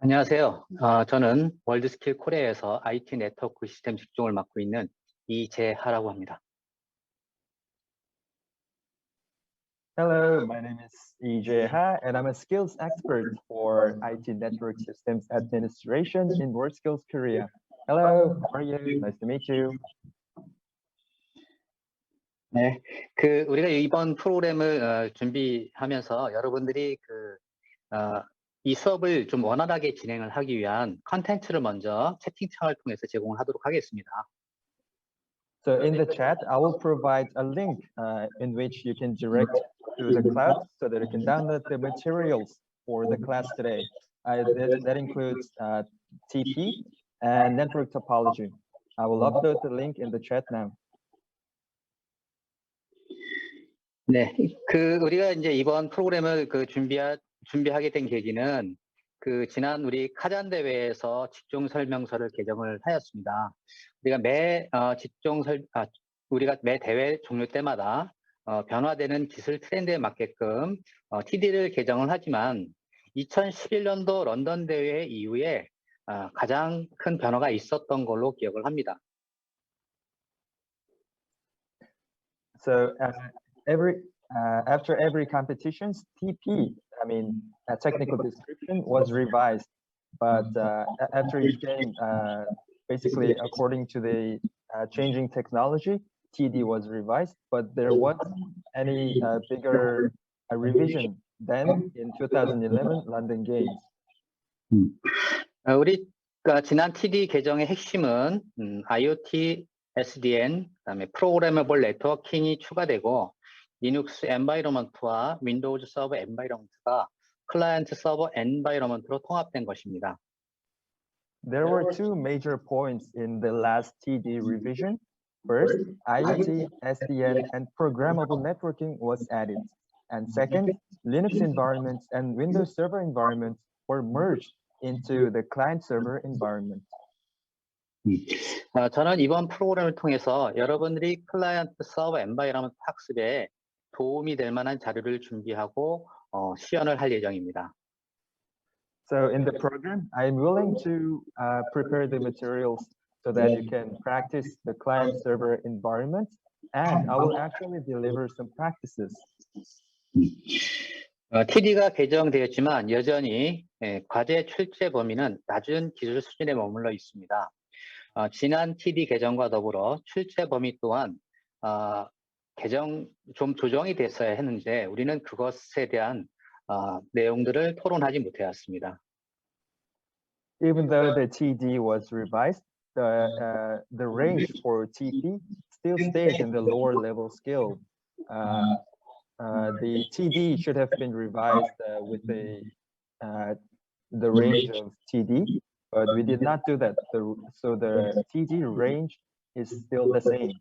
안녕하세요. 저는 월드스킬 코리아에서 IT 네트워크 시스템 직종을 맡고 있는 이재하라고 합니다. Hello, my name is EJ Ha, and I'm a skills expert for IT Network Systems Administration in WorldSkills Korea. Hello, how are you? Nice to meet you. 네, 우리가 이번 프로그램을 준비하면서 여러분들이 이 수업을 좀 원활하게 진행을 하기 위한 컨텐츠를 먼저 채팅창을 통해서 제공을 하도록 하겠습니다. So in the chat, I will provide a link in which you can direct to the cloud so that you can download the materials for the class today. That includes TP and network topology. I will upload the link in the chat now. 네, 우리가 이제 이번 프로그램을 준비하게 된 계기는 지난 우리 카잔 대회에서 직종 설명서를 개정을 하였습니다. 우리가 매 대회 종료 때마다 변화되는 기술 트렌드에 맞게끔 TD를 개정을 하지만 2011년도 런던 대회 이후에 가장 큰 변화가 있었던 걸로 기억을 합니다. So after every competitions, TP, a technical description was revised, but after each game, basically according to the changing technology, TD was revised, but there wasn't any bigger revision than in 2011 London Games. 우리가 지난 TD 개정의 핵심은 IoT, SDN, 그다음에 프로그래머블 네트워킹이 추가되고 리눅스 엔바이러먼트와 윈도우즈 서버 엔바이러먼트가 클라이언트 서버 엔바이러먼트로 통합된 것입니다. There were two major points in the last TD revision. First, IoT, SDN, and programmable networking was added. And second, Linux environments and Windows Server environments were merged into the client server environment. 저는 이번 프로그램을 통해서 여러분들이 클라이언트 서버 엔바이러먼트 학습에 도움이 될 만한 자료를 준비하고 시연을 할 예정입니다. So in the program, I'm willing to prepare the materials so that you can practice the client server environment, and I will actually deliver some practices. TD가 개정되었지만 여전히 과제 출제 범위는 낮은 기술 수준에 머물러 있습니다. 지난 TD 개정과 더불어 출제 범위 또한 좀 조정이 됐어야 했는데 우리는 그것에 대한 내용들을 토론하지 못하였습니다. Even though the TD was revised, the range for TP still stays in the lower level skill. The TD should have been revised with the range of TD, but we did not do that. So the TD range is still the same.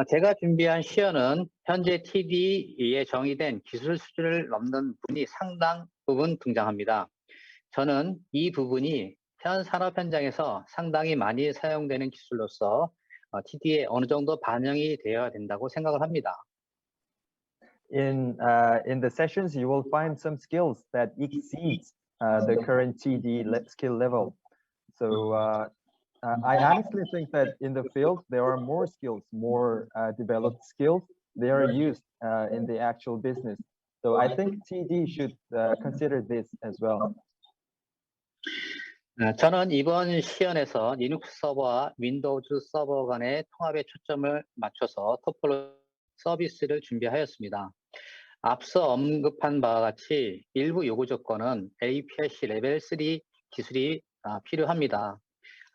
제가 준비한 시연은 현재 TD에 정의된 기술 수준을 넘는 부분이 상당 부분 등장합니다. 저는 이 부분이 현 산업 현장에서 상당히 많이 사용되는 기술로서 TD에 어느 정도 반영이 되어야 된다고 생각을 합니다. In the sessions, you will find some skills that exceeds the current TD skill level. So I honestly think that in the field, there are more skills, more developed skills. They are used in the actual business. So I think TD should consider this as well. 저는 이번 시연에서 리눅스 서버와 윈도우즈 서버 간의 통합에 초점을 맞춰서 토폴로지 서비스를 준비하였습니다. 앞서 언급한 바와 같이 일부 요구 조건은 APIC 레벨 3 기술이 필요합니다.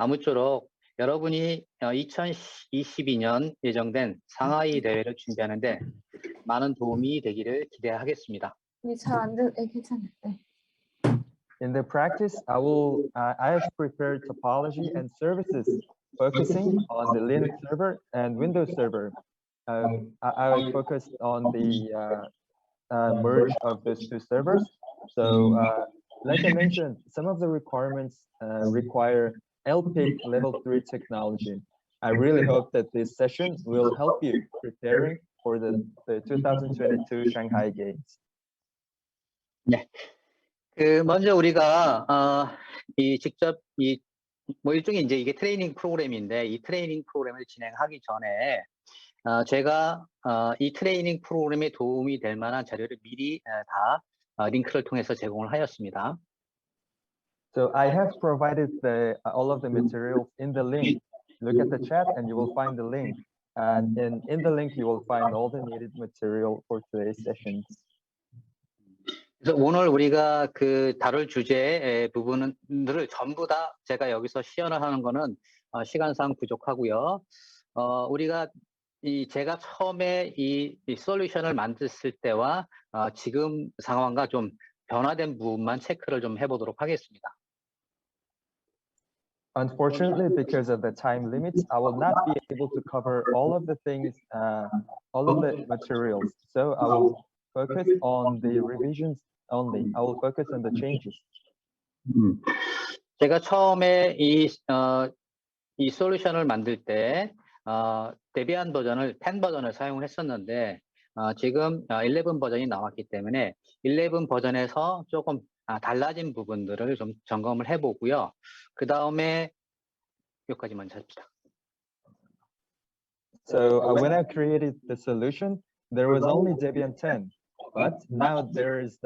아무쪼록 여러분이 2022년 예정된 상하이 대회를 준비하는데 많은 도움이 되기를 기대하겠습니다. In the practice, I have prepared topology and services focusing on the Linux server and Windows server. I focused on the merge of those two servers. So, like I mentioned, some of the requirements require LPIC level 3 technology. I really hope that this session will help you preparing for the 2022 Shanghai Games. 네. 먼저 우리가 이 직접 뭐 일종의 이제 이게 트레이닝 프로그램인데 이 트레이닝 프로그램을 진행하기 전에 제가 이 트레이닝 프로그램에 도움이 될 만한 자료를 미리 다 링크를 통해서 제공을 하였습니다. So I have provided all of the materials in the link. Look at the chat and you will find the link. And in the link, you will find all the needed material for today's session. 그래서 오늘 우리가 다룰 주제의 부분들을 전부 다 제가 여기서 시연을 하는 거는 시간상 부족하고요. 우리가 제가 처음에 이 솔루션을 만들었을 때와 지금 상황과 좀 변화된 부분만 체크를 좀 해보도록 하겠습니다. Unfortunately, because of the time limits, I will not be able to cover all of the things, all of the materials. So I will focus on the revisions only. I will focus on the changes. 제가 처음에 이 솔루션을 만들 때 데비안 버전을 10 버전을 사용을 했었는데 지금 11 버전이 나왔기 때문에 11 버전에서 조금 달라진 부분들을 좀 점검을 해보고요. 그 다음에 여기까지만 잡시다. So when I created the solution, there was only Debian 10, but now there's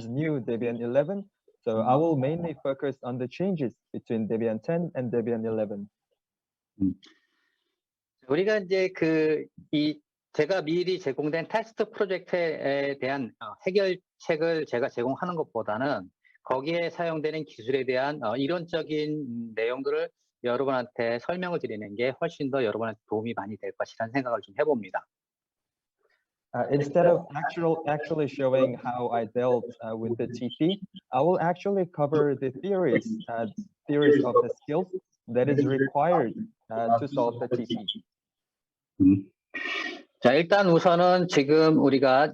new Debian 11. So I will mainly focus on the changes between Debian 10 and Debian 11. 우리가 이제 제가 미리 제공된 테스트 프로젝트에 대한 해결책을 제가 제공하는 것보다는 거기에 사용되는 기술에 대한 이론적인 내용들을 여러분한테 설명을 드리는 게 훨씬 더 여러분한테 도움이 많이 될 것이라는 생각을 좀 해봅니다. Instead of actually showing how I dealt with the TP, I will actually cover the theories of the skills that is required to solve the TP. 자, 일단 우선은 지금 우리가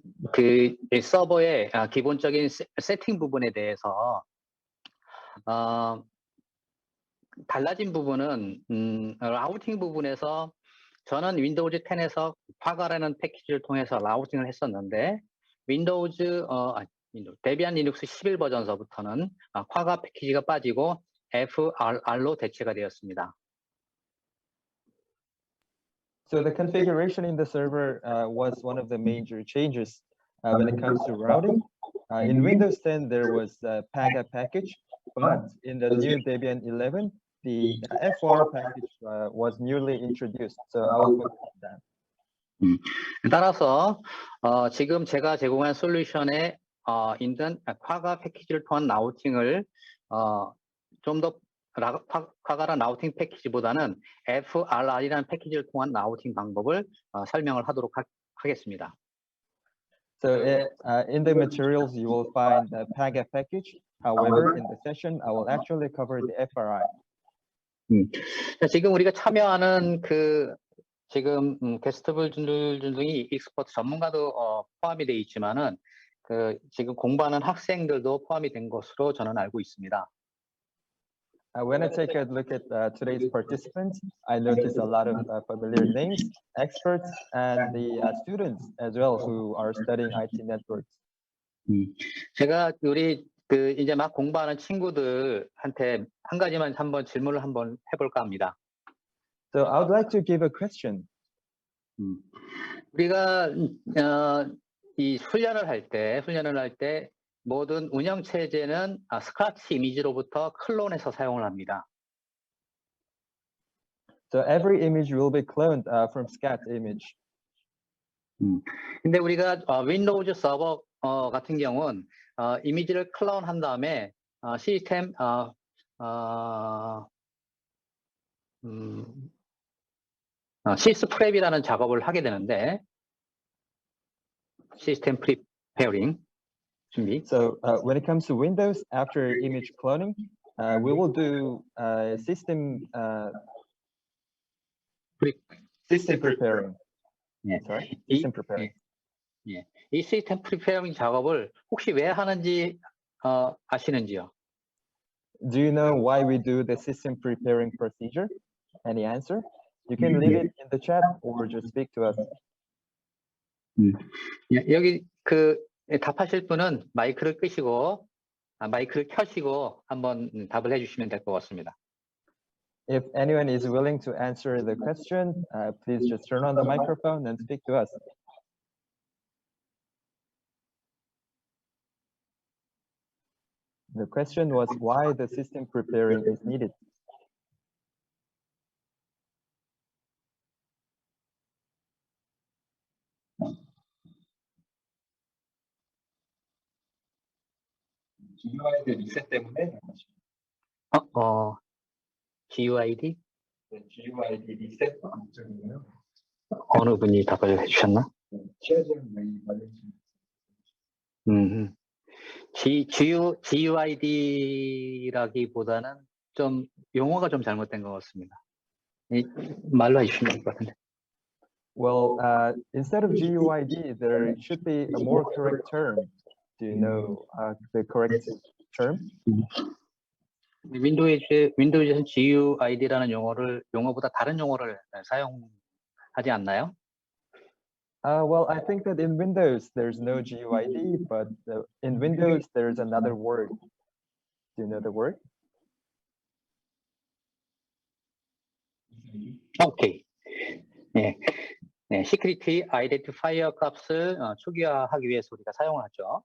서버의 기본적인 세팅 부분에 대해서 달라진 부분은 라우팅 부분에서 저는 윈도우즈 10에서 콰가라는 패키지를 통해서 라우팅을 했었는데 데비안 리눅스 11 버전서부터는 콰가 패키지가 빠지고 FRR로 대체가 되었습니다. So the configuration in the server was one of the major changes when it comes to routing. In Windows 10, there was the PAGA package, but in the new Debian 11, the FR package was newly introduced. So I will focus on that. 따라서 지금 제가 제공한 솔루션에 있는 콰가 패키지를 통한 라우팅을 좀 더 콰가라 라우팅 패키지보다는 FRR이라는 패키지를 통한 라우팅 방법을 설명을 하도록 하겠습니다. So in the materials, you will find the PAGA package. However, in the session, I will actually cover the FRI. 지금 우리가 참여하는 지금 게스트분들 중에 익스퍼트 전문가도 포함이 되어 있지만은 지금 공부하는 학생들도 포함이 된 것으로 저는 알고 있습니다. When I take a look at today's participants, I notice a lot of familiar names, experts, and the students as well who are studying IT networks. 제가 우리 이제 막 공부하는 친구들한테 한 가지만 한번 질문을 한번 해볼까 합니다. So I would like to give a question. 우리가 이 훈련을 할 때 모든 운영 체제는 스크래치 이미지로부터 클론해서 사용을 합니다. So every image will be cloned from scat image. 근데 우리가 윈도우즈 서버 같은 경우는 이미지를 클론한 다음에 시스템 시스 프랩이라는 작업을 하게 되는데 시스템 프리페어링 준비. So when it comes to Windows, after image cloning, we will do system preparing. 예. Sorry, system preparing. 예. 이 시스템 프리페어링 작업을 혹시 왜 하는지 아시는지요? Do you know why we do the system preparing procedure? Any answer? You can leave it in the chat or just speak to us. 여기 답하실 분은 마이크를 끄시고 마이크를 켜시고 한번 답을 해주시면 될 것 같습니다. If anyone is willing to answer the question, please just turn on the microphone and speak to us. The question was why the system preparing is needed. GUID 리셋 때문에 GUID? GUID 리셋 목적이고요. 어느 분이 답을 해주셨나? 취하지는 이 관련된 GUID라기보다는 좀 용어가 좀 잘못된 것 같습니다. 말로 해주시면 될 것 같은데. Well, instead of GUID, there should be a more correct term. Do you know the correct term? 윈도우에서는 GUID라는 용어보다 다른 용어를 사용하지 않나요? Well, I think that in Windows, there's no GUID, but in Windows, there's another word. Do you know the word? 오케이. 네. 시크릿 아이덴티파이어 값을 초기화하기 위해서 우리가 사용하죠.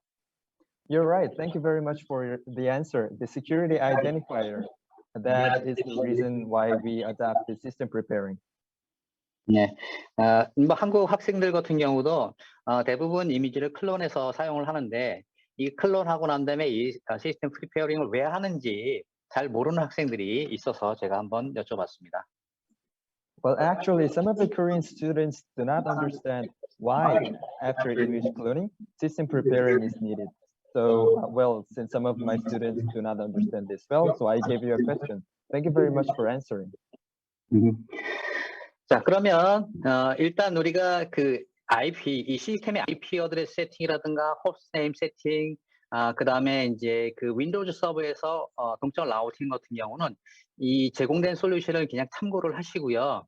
You're right. Thank you very much for the answer. The security identifier. That is the reason why we adopt the system preparing. 네. 뭐 한국 학생들 같은 경우도 대부분 이미지를 클론해서 사용을 하는데 이 클론하고 난 다음에 이 시스템 프리페어링을 왜 하는지 잘 모르는 학생들이 있어서 제가 한번 여쭤봤습니다. Well, actually, some of the Korean students do not understand why, after image cloning, system preparing is needed. So, well, since some of my students do not understand this well, so I gave you a question. Thank you very much for answering. 자, 그러면 일단 우리가 그 이 시스템의 IP 어드레스 세팅이라든가 호스트 네임 세팅, 그 다음에 이제 그 윈도우즈 서버에서 동적 라우팅 같은 경우는 이 제공된 솔루션을 그냥 참고를 하시고요.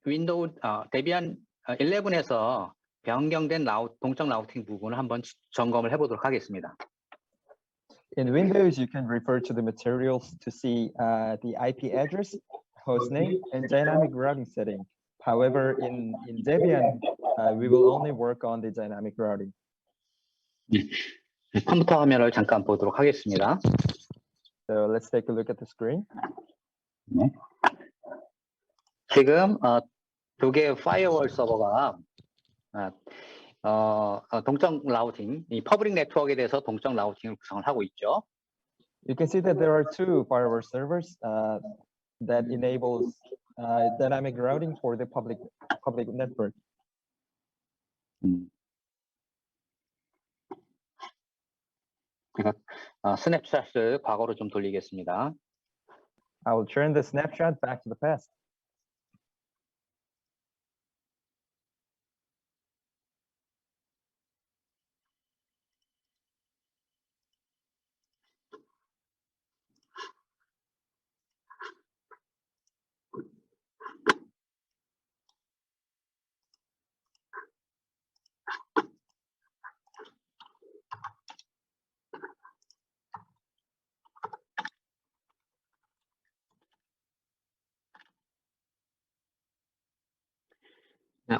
윈도우 데비안 11에서 변경된 동적 라우팅 부분을 한번 점검을 해보도록 하겠습니다. In Windows, you can refer to the materials to see the IP address, hostname, and dynamic routing setting. However, in Debian, we will only work on the dynamic routing. 컴퓨터 화면을 잠깐 보도록 하겠습니다. So let's take a look at the screen. 네. 지금 두 개의 파이어월 서버가 동적 라우팅, 이 퍼블릭 네트워크에 대해서 동적 라우팅을 구성을 하고 있죠. You can see that there are two firewall servers that enables dynamic routing for the public network. 제가 스냅샷을 과거로 좀 돌리겠습니다. I will turn the snapshot back to the past.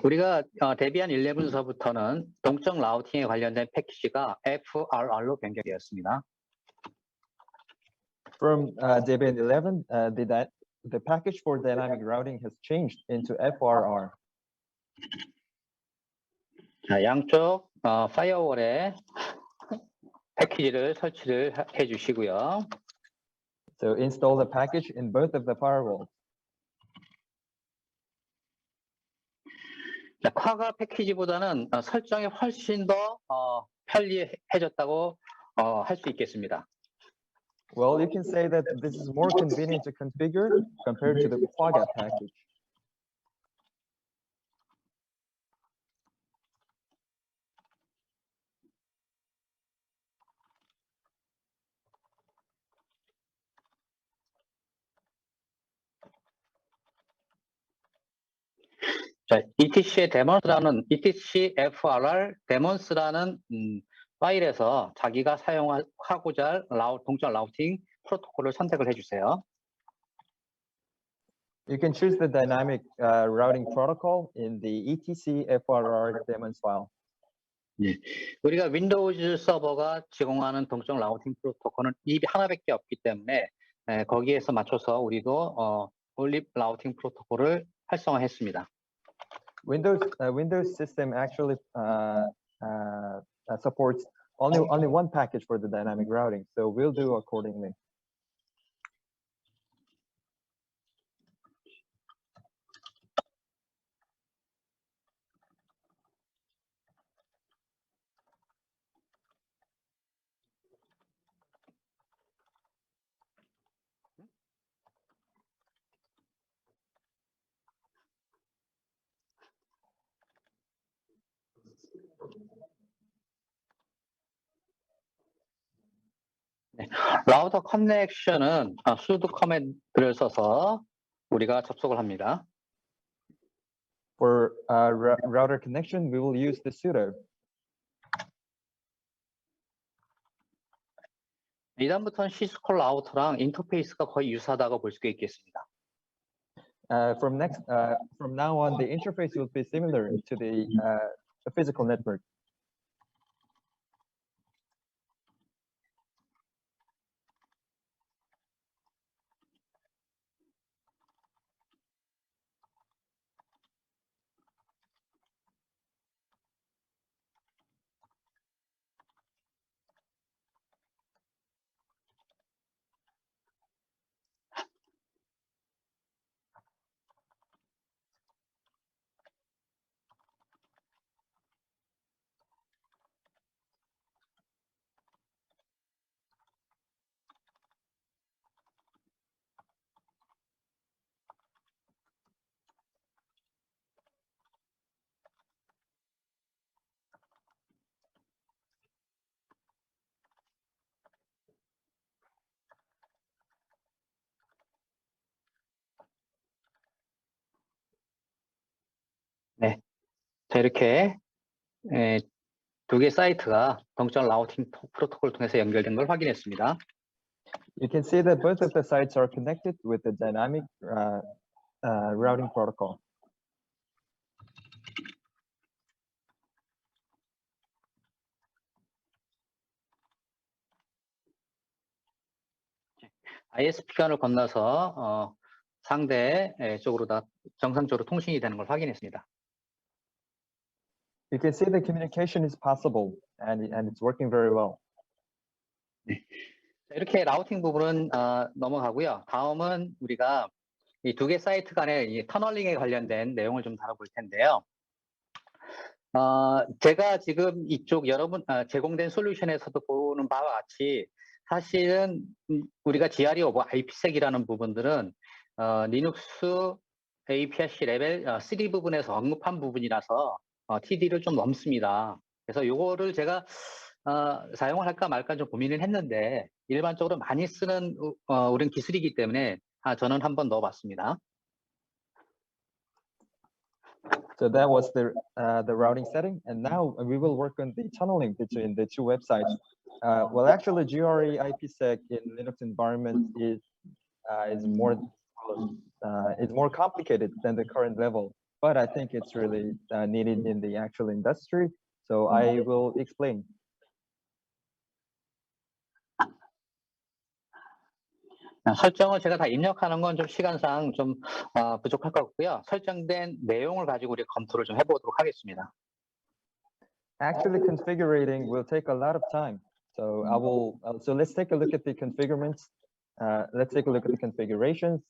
우리가 데비안 11서부터는 동적 라우팅에 관련된 패키지가 FRR로 변경되었습니다. From Debian 11, the package for dynamic routing has changed into FRR. 자, 양쪽 파이어월에 패키지를 설치를 해주시고요. So install the package in both of the firewalls. 자, 쿼가 패키지보다는 설정이 훨씬 더 편리해졌다고 할 수 있겠습니다. Well, you can say that this is more convenient to configure compared to the Quagga package. 자, ETC의 데몬스라는 ETC FRR 데몬스라는 파일에서 자기가 사용하고자 할 동적 라우팅 프로토콜을 선택을 해주세요. You can choose the dynamic routing protocol in the etc FRR daemons file. 우리가 윈도우즈 서버가 제공하는 동적 라우팅 프로토콜은 이 하나밖에 없기 때문에 거기에서 맞춰서 우리도 올립 라우팅 프로토콜을 활성화했습니다. Windows system actually supports only one package for the dynamic routing, so we'll do accordingly. 라우터 커넥션은 sudo 커맨드를 써서 우리가 접속을 합니다. For router connection, we will use the sudo. 이다음부터는 시스콜 라우터랑 인터페이스가 거의 유사하다고 볼 수 있겠습니다. From now on, the interface will be similar to the physical network. 자, 이렇게 두 개 사이트가 동적 라우팅 프로토콜을 통해서 연결된 걸 확인했습니다. You can see that both of the sites are connected with the dynamic routing protocol. ISP간을 건너서 상대 쪽으로 다 정상적으로 통신이 되는 걸 확인했습니다. You can see the communication is possible and it's working very well. 이렇게 라우팅 부분은 넘어가고요. 다음은 우리가 이 두 개 사이트 간의 이 터널링에 관련된 내용을 좀 다뤄볼 텐데요. 제가 지금 이쪽 여러분 제공된 솔루션에서도 보는 바와 같이 사실은 우리가 GRE 오버 IPsek이라는 부분들은 리눅스 APIC 레벨 3 부분에서 언급한 부분이라서 TD를 좀 넘습니다. 그래서 요거를 제가 사용을 할까 말까 좀 고민을 했는데 일반적으로 많이 쓰는 우린 기술이기 때문에 저는 한번 넣어봤습니다. So that was the routing setting, and now we will work on the tunneling between the two websites. Well, actually, GRE IPsec in Linux environment is more complicated than the current level, but I think it's really needed in the actual industry. So I will explain. 설정을 제가 다 입력하는 건 좀 시간상 좀 부족할 것 같고요. 설정된 내용을 가지고 우리 검토를 좀 해보도록 하겠습니다. Actually, configuring will take a lot of time. So I will. So let's take a look at the configurations. Let's take a look at the configurations.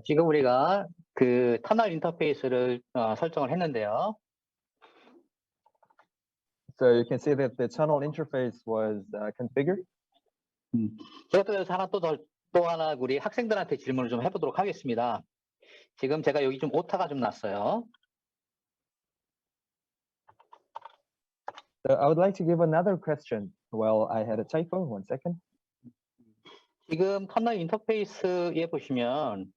지금 우리가 그 터널 인터페이스를 설정을 했는데요. So you can see that the tunnel interface was configured. 제가 또 여기서 하나 또 더 또 하나 우리 학생들한테 질문을 좀 해보도록 하겠습니다. 지금 제가 여기 좀 오타가 좀 났어요. So I would like to give another question. Well, I had a typo. 1 second. 지금 터널 인터페이스에 보시면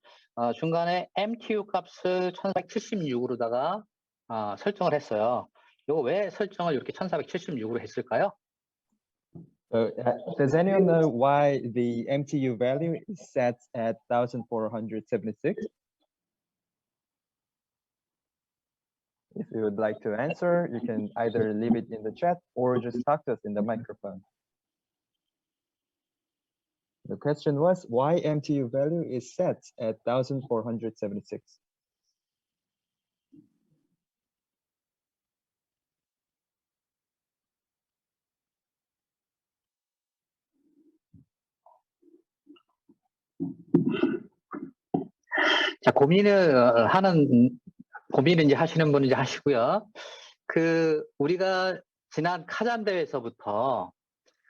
중간에 MTU 값을 1476으로다가 설정을 했어요. 이거 왜 설정을 이렇게 1476으로 했을까요? So does anyone know why the MTU value is set at 1476? If you would like to answer, you can either leave it in the chat or just talk to us in the microphone. The question was why MTU value is set at 1476. 자, 고민을 이제 하시는 분은 이제 하시고요. 우리가 지난 카잔 대회에서부터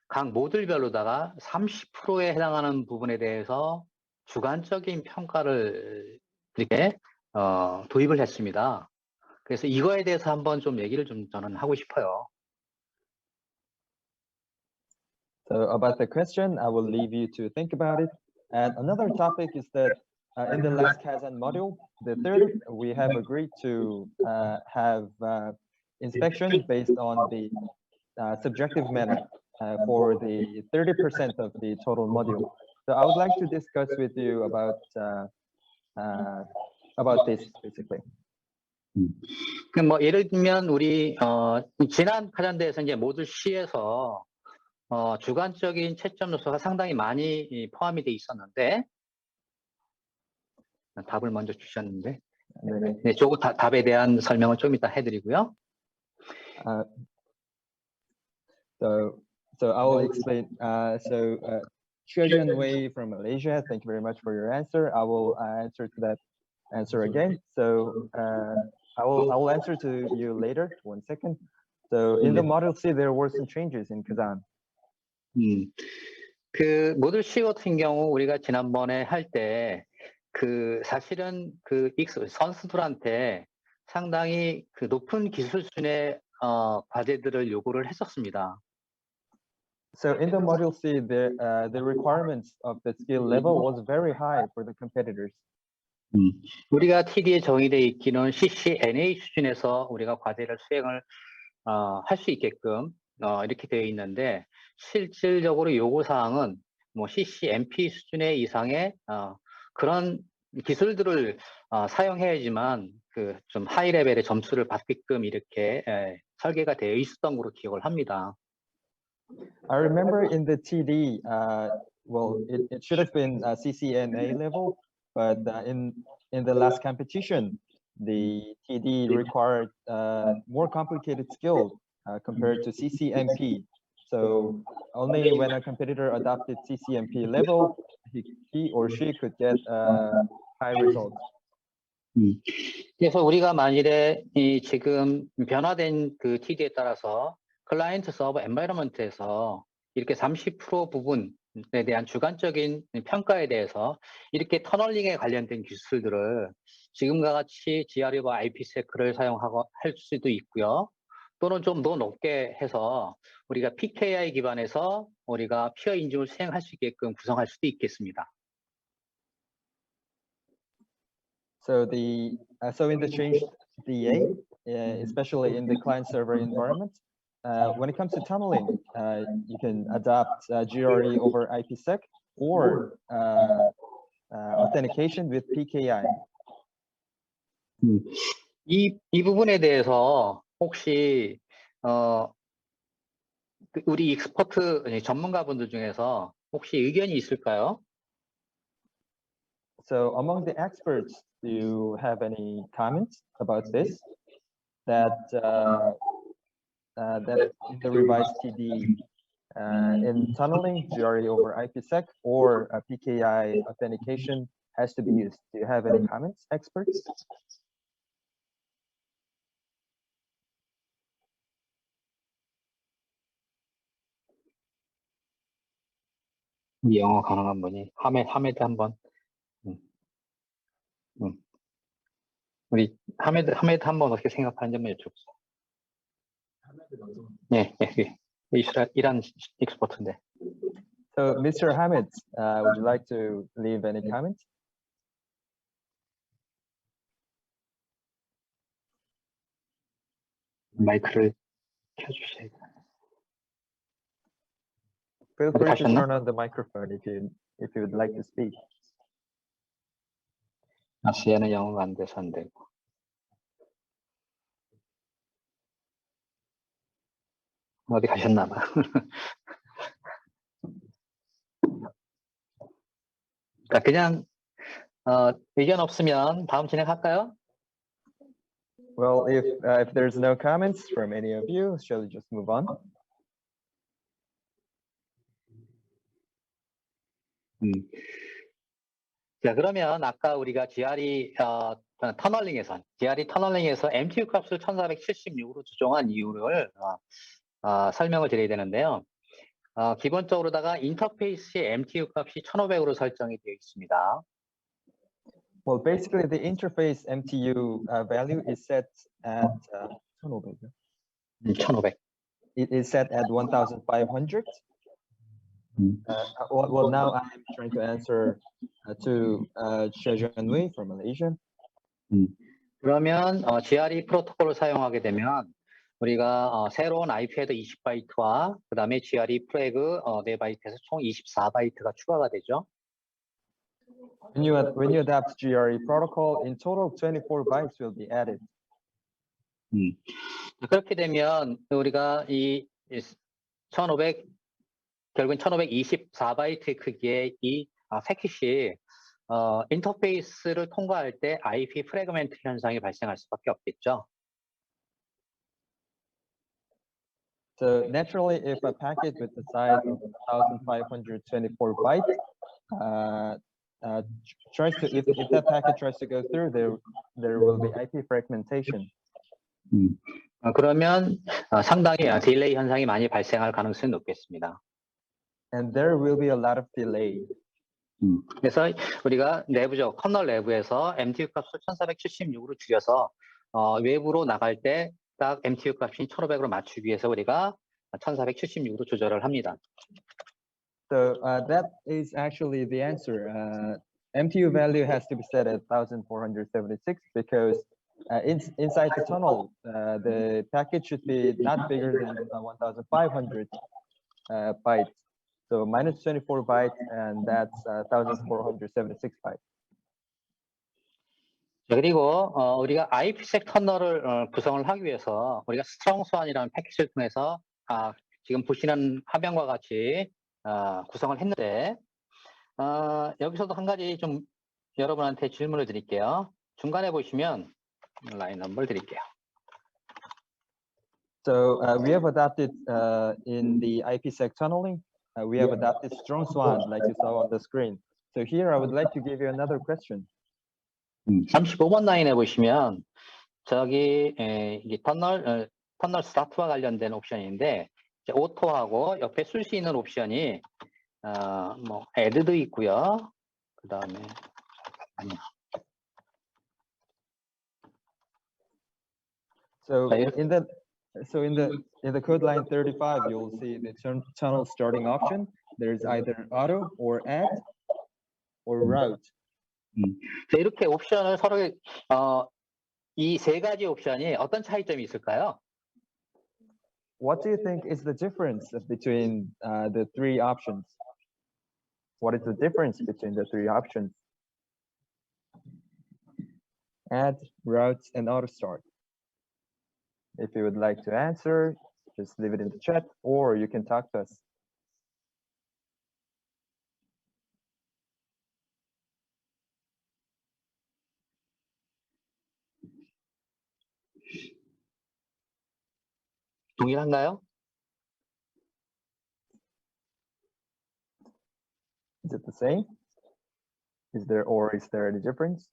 각 모듈별로다가 30%에 해당하는 부분에 대해서 주관적인 평가를 이렇게 도입을 했습니다. 그래서 이거에 대해서 한번 좀 얘기를 좀 저는 하고 싶어요. So about the question, I will leave you to think about it. And another topic is that in the last Kazan module, the third, we have agreed to have inspection based on the subjective manner for the 30% of the total module. So I would like to discuss with you about this basically. 뭐 예를 들면 우리 지난 카잔대에서 이제 모듈 C에서 주관적인 채점 요소가 상당히 많이 포함이 돼 있었는데 답을 먼저 주셨는데 네, 조금 답에 대한 설명을 좀 이따 해드리고요. So I will explain. Chuan Wei from Malaysia, thank you very much for your answer. I will answer to that answer again. So I will answer to you later. 1 second. So in the Model C, there were some changes in Kazan. 모듈 C 같은 경우 우리가 지난번에 할 때 사실은 선수들한테 상당히 높은 기술 수준의 과제들을 요구를 했었습니다. So in the Module C, the requirements of the skill level was very high for the competitors. 우리가 TD에 정의되어 있기는 CCNA 수준에서 우리가 과제를 수행을 할 수 있게끔 이렇게 되어 있는데 실질적으로 요구 사항은 뭐 CCNP 수준의 이상의 그런 기술들을 사용해야지만 좀 하이 레벨의 점수를 받게끔 이렇게 설계가 되어 있었던 걸로 기억을 합니다. I remember in the TD, well, it should have been CCNA level, but in the last competition, the TD required more complicated skills compared to CCNP. So only when a competitor adopted CCNP level, he or she could get high results. 그래서 우리가 만일에 지금 변화된 TD에 따라서 클라이언트 서버 엔바이러먼트에서 이렇게 30% 부분에 대한 주관적인 평가에 대해서 이렇게 터널링에 관련된 기술들을 지금과 같이 GRU와 IPSec를 사용하고 할 수도 있고요. 또는 좀 더 높게 해서 우리가 PKI 기반에서 우리가 피어 인증을 수행할 수 있게끔 구성할 수도 있겠습니다. So in the changed DA, especially in the client server environment, when it comes to tunneling, you can adopt GRE over IPsec or authentication with PKI. 이 부분에 대해서 혹시 우리 익스퍼트 전문가분들 중에서 혹시 의견이 있을까요? So among the experts, do you have any comments about this? That in the revised TD in tunneling, GRE over IPsec or PKI authentication has to be used. Do you have any comments, experts? 이 영어 가능한 분이 하메드 한번. 음, 음. 우리 하메드 한번 어떻게 생각하는지 한번 여쭤보세요. 하나도 너무 예, 예, 예. 이란 익스퍼트인데. So, Mr. Hamid, would you like to leave any comments? 마이크를 켜주세요. Feel 어디 free to 가셨나? turn on the microphone if you would like to speak. 아시아는 영어가 안 돼서 안 되고. 어디 가셨나 봐. 자, 그냥 의견 없으면 다음 진행할까요? Well, if there's no comments from any of you, shall we just move on? 자, 그러면 아까 우리가 GRE 터널링에서 MTU 값을 1476으로 조정한 이유를 설명을 드려야 되는데요. 기본적으로다가 인터페이스의 MTU 값이 1500으로 설정이 되어 있습니다. Well, basically, the interface MTU value is set at 1500. 1500. It is set at 1,500. Well, now I'm trying to answer to Shejian Wei from Malaysia. 그러면 GRE 프로토콜을 사용하게 되면 우리가 새로운 IP 헤더 20바이트와 그 다음에 GRE 프래그 4바이트에서 총 24바이트가 추가가 되죠. When you adapt GRE protocol, in total 24 bytes will be added. 그렇게 되면 우리가 이 1500 결국엔 1524바이트 크기의 이 패킷이 인터페이스를 통과할 때 IP 프래그먼트 현상이 발생할 수밖에 없겠죠. So naturally, if a packet with the size of 1,524 bytes if that packet tries to go through, there will be IP fragmentation. 그러면 상당히 딜레이 현상이 많이 발생할 가능성이 높겠습니다. And there will be a lot of delay. 그래서 우리가 커널 내부에서 MTU 값을 1476으로 줄여서 외부로 나갈 때 딱 MTU 값이 1500으로 맞추기 위해서 우리가 1476으로 조절을 합니다. So that is actually the answer. MTU value has to be set at 1,476 because inside the tunnel, the packet should be not bigger than 1,500 bytes. So minus 24 bytes, and that's 1,476 bytes. 그리고 우리가 IPsec 터널을 구성을 하기 위해서 우리가 스트롱 소환이라는 패키지를 통해서 지금 보시는 화면과 같이 구성을 했는데 여기서도 한 가지 좀 여러분한테 질문을 드릴게요. 중간에 보시면 라인 넘버를 드릴게요. So we have adapted in the IPsec tunneling, we have adapted strong swan like you saw on the screen. So here I would like to give you another question. 35번 라인에 보시면 저기 이게 터널 스타트와 관련된 옵션인데 이제 오토하고 옆에 쓸 수 있는 옵션이 뭐 add도 있고요. 그 다음에 So in the code line 35, you'll see the tunnel starting option. There's either auto or add or route. 이렇게 옵션을 서로 이 세 가지 옵션이 어떤 차이점이 있을까요? What do you think is the difference between the three options? What is the difference between the three options? Add, route, and auto start. If you would like to answer, just leave it in the chat, or you can talk to us. 동일한가요? Is it the same? Is there any difference?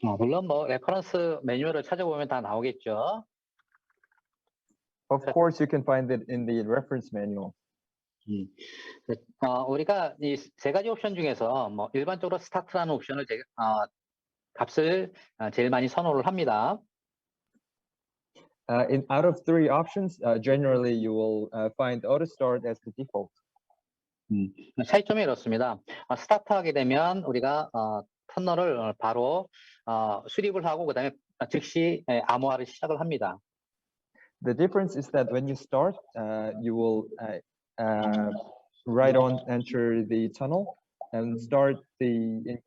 물론 뭐 레퍼런스 매뉴얼을 찾아보면 다 나오겠죠. Of course, you can find it in the reference manual. 우리가 이 세 가지 옵션 중에서 뭐 일반적으로 스타트라는 옵션을 값을 제일 많이 선호를 합니다. Out of three options, generally you will find auto start as the default. 차이점이 이렇습니다. 스타트하게 되면 우리가 터널을 바로 수립을 하고 그다음에 즉시 암호화를 시작을 합니다. The difference is that when you start, you will right on enter the tunnel and start the.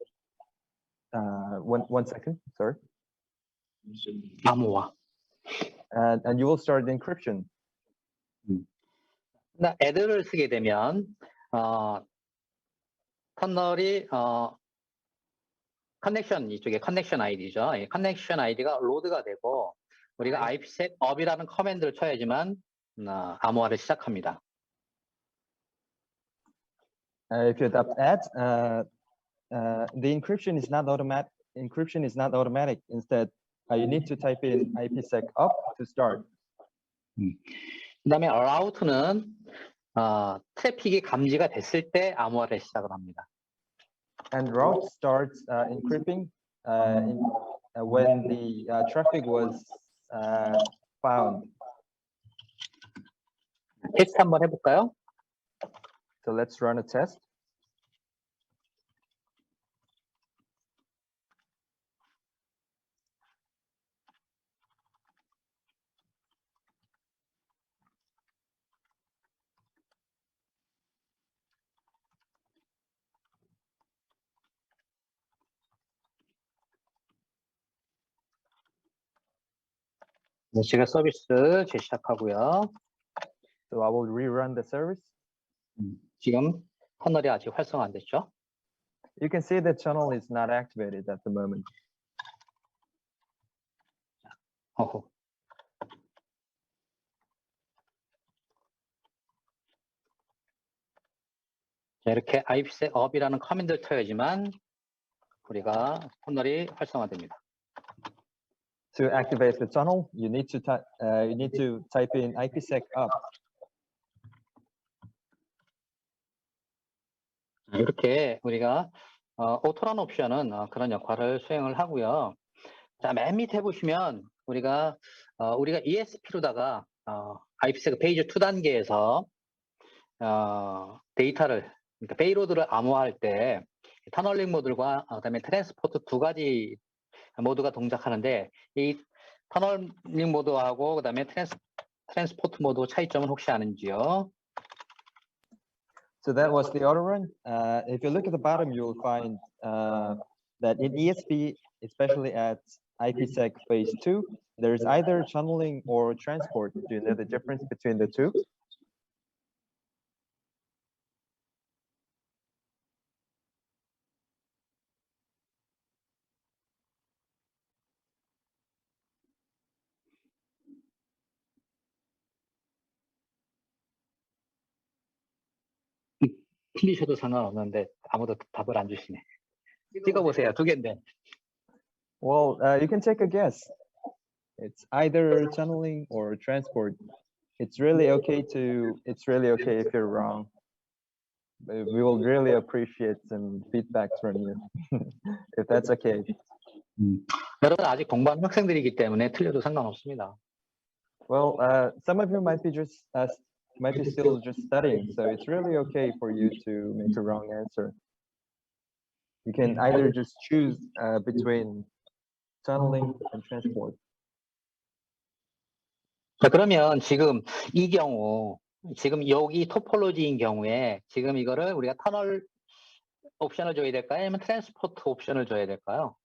One second, sorry. 암호화. And you will start the encryption. 애드를 쓰게 되면 터널이 커넥션 이쪽에 커넥션 아이디죠. 커넥션 아이디가 로드가 되고 우리가 IPsec up이라는 커맨드를 쳐야지만 암호화를 시작합니다. If you adopt add, the encryption is not automatic. Encryption is not automatic. Instead, you need to type in IPsec up to start. 그다음에 route는 트래픽이 감지가 됐을 때 암호화를 시작을 합니다. And route starts encrypting when the traffic was found. 테스트 한번 해볼까요? So let's run a test. 네, 제가 서비스 재시작하고요. So I will rerun the service. 지금 터널이 아직 활성화 안 됐죠? You can see the channel is not activated at the moment. 어허. 자, 이렇게 IPsec up이라는 커맨드를 쳐야지만 우리가 터널이 활성화됩니다. To activate the tunnel, you need to type in IPsec up. 이렇게 우리가 오토란 옵션은 그런 역할을 수행을 하고요. 자, 맨 밑에 보시면 우리가 ESP로다가 IPsec 페이지 2단계에서 데이터를 그러니까 페이로드를 암호화할 때 터널링 모듈과 그다음에 트랜스포트 두 가지 모드가 동작하는데 이 터널링 모드하고 그다음에 트랜스포트 모드 차이점은 혹시 아는지요? So that was the auto run. If you look at the bottom, you will find that in ESP, especially at IPsec phase 2, there's either tunneling or transport. Do you know the difference between the two? 틀리셔도 상관없는데 아무도 답을 안 주시네. 찍어보세요. 두 개인데. Well, you can take a guess. It's either tunneling or transport. It's really okay if you're wrong. We will really appreciate some feedbacks from you, if that's okay. 여러분 아직 공부하는 학생들이기 때문에 틀려도 상관없습니다. Well, some of you might be still just studying, so it's really okay for you to make a wrong answer. You can either just choose between tunneling and transport. 자, 그러면 지금 이 경우, 지금 여기 토폴로지인 경우에 지금 이거를 우리가 터널 옵션을 줘야 될까요? 아니면 트랜스포트 옵션을 줘야 될까요?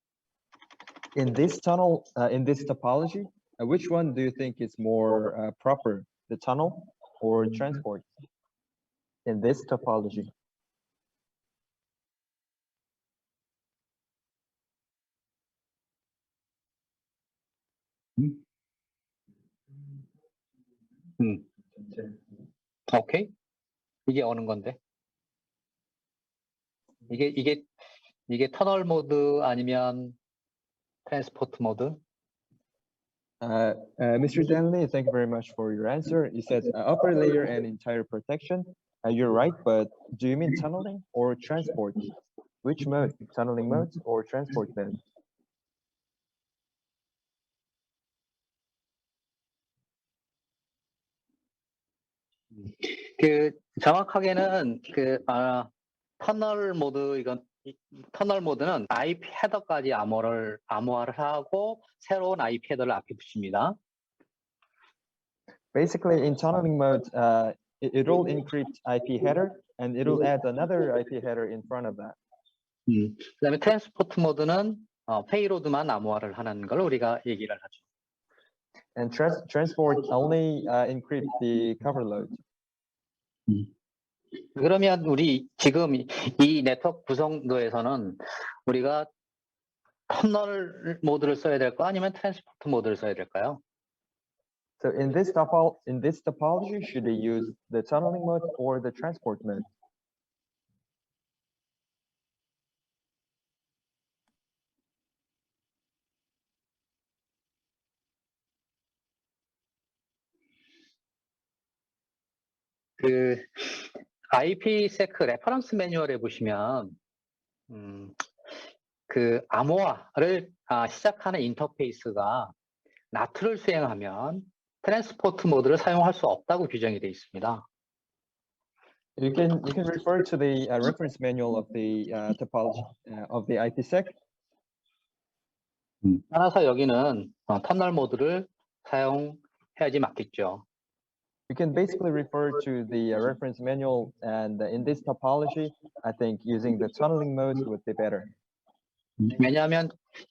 In this tunnel, in this topology, which one do you think is more proper, the tunnel or transport? In this topology. 오케이. 이게 어느 건데? 이게 터널 모드 아니면 트랜스포트 모드. Mr. Danley, thank you very much for your answer. You said upper layer and entire protection. You're right, but do you mean tunneling or transport? Which mode? Tunneling mode or transport mode? 그 정확하게는 터널 모드 터널 모드는 IP 헤더까지 암호화를 하고 새로운 IP 헤더를 앞에 붙입니다. Basically, in tunneling mode, it'll encrypt IP header and it'll add another IP header in front of that. 그다음에 트랜스포트 모드는 페이로드만 암호화를 하는 걸 우리가 얘기를 하죠. And transport only encrypt the cover load. 그러면 우리 지금 이 네트워크 구성도에서는 우리가 터널 모드를 써야 될까 아니면 트랜스포트 모드를 써야 될까요? So in this topology, should they use the tunneling mode or the transport mode? 그 IPsec 레퍼런스 매뉴얼에 보시면 그 암호화를 시작하는 인터페이스가 나트를 수행하면 트랜스포트 모드를 사용할 수 없다고 규정이 되어 있습니다. You can refer to the reference manual of the topology of the IPsec. 따라서 여기는 터널 모드를 사용해야지 맞겠죠. You can basically refer to the reference manual, and in this topology, I think using the tunneling mode would be better. 왜냐하면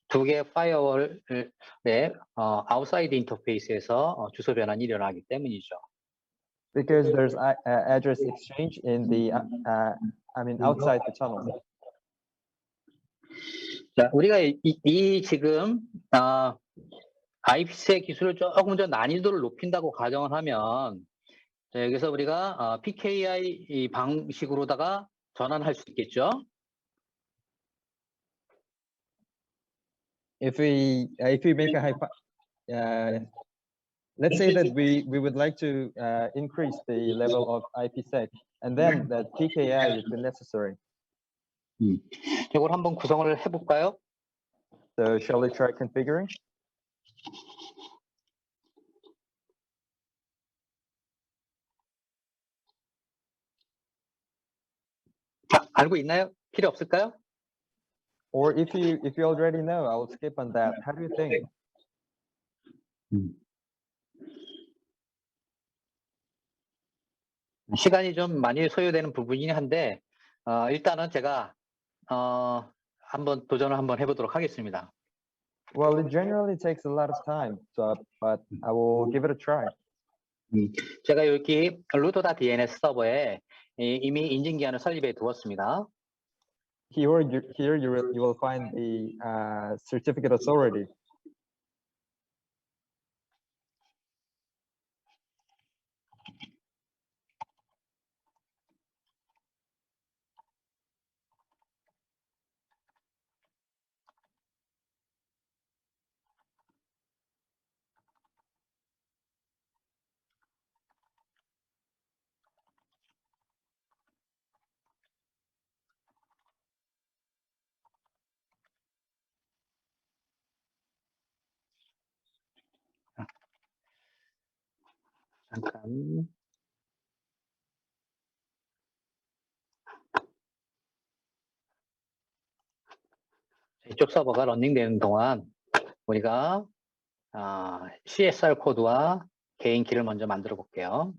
두 개의 파이어월의 아웃사이드 인터페이스에서 주소 변환이 일어나기 때문이죠. Because there's address exchange in the, outside the tunnel. 자, 우리가 지금 IPsec 기술을 조금 더 난이도를 높인다고 가정을 하면 여기서 우리가 PKI 방식으로다가 전환할 수 있겠죠. If we make let's say that we would like to increase the level of IPsec, and then that PKI would be necessary. 이걸 한번 구성을 해볼까요? So shall we try configuring? 알고 있나요? 필요 없을까요? Or if you already know, I will skip on that. How do you think? 시간이 좀 많이 소요되는 부분이긴 한데 일단은 제가 한번 도전을 한번 해보도록 하겠습니다. Well, it generally takes a lot of time, but I will give it a try. 제가 여기 root.dns 서버에 이미 인증 기한을 설립해 두었습니다. Here you will find the certificate authority. 잠깐. 이쪽 서버가 런닝되는 동안 우리가 CSR 코드와 개인 키를 먼저 만들어 볼게요.